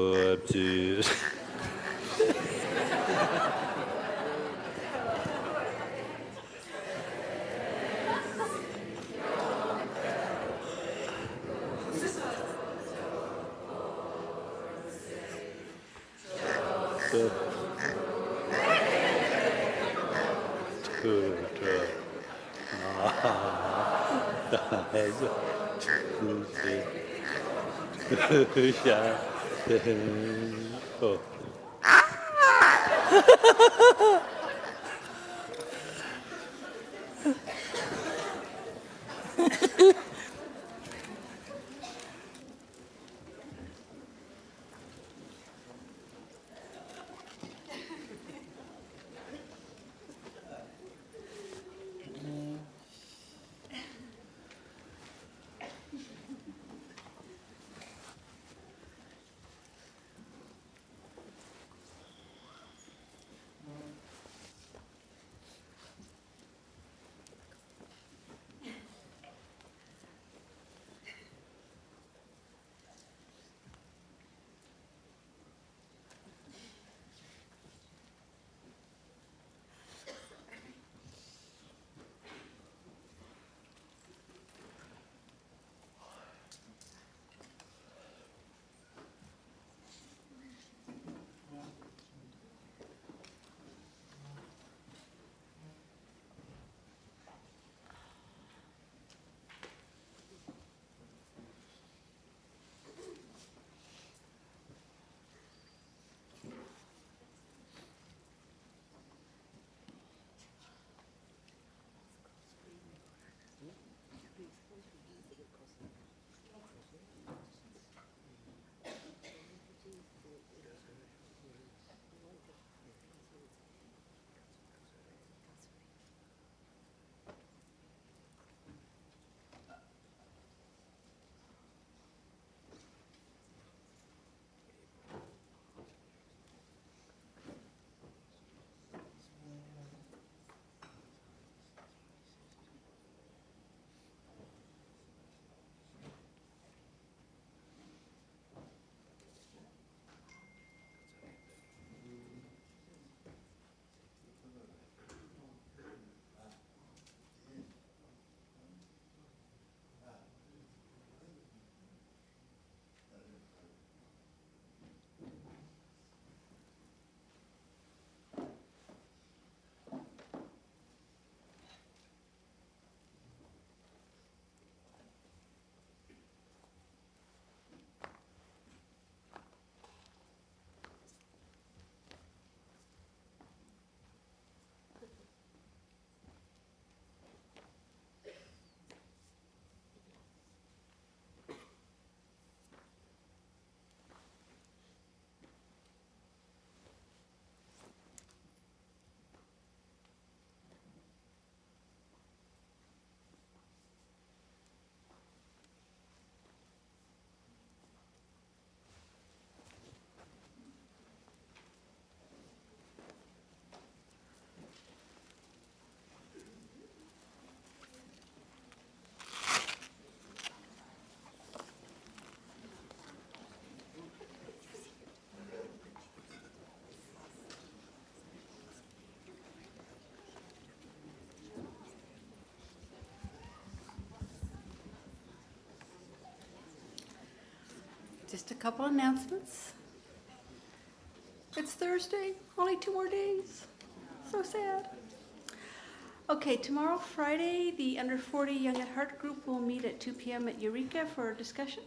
Just a couple announcements. It's Thursday, only 2 more days. So sad. Okay, tomorrow, Friday, the Under 40 Young at Heart group will meet at 2 p.m. at Eureka for a discussion.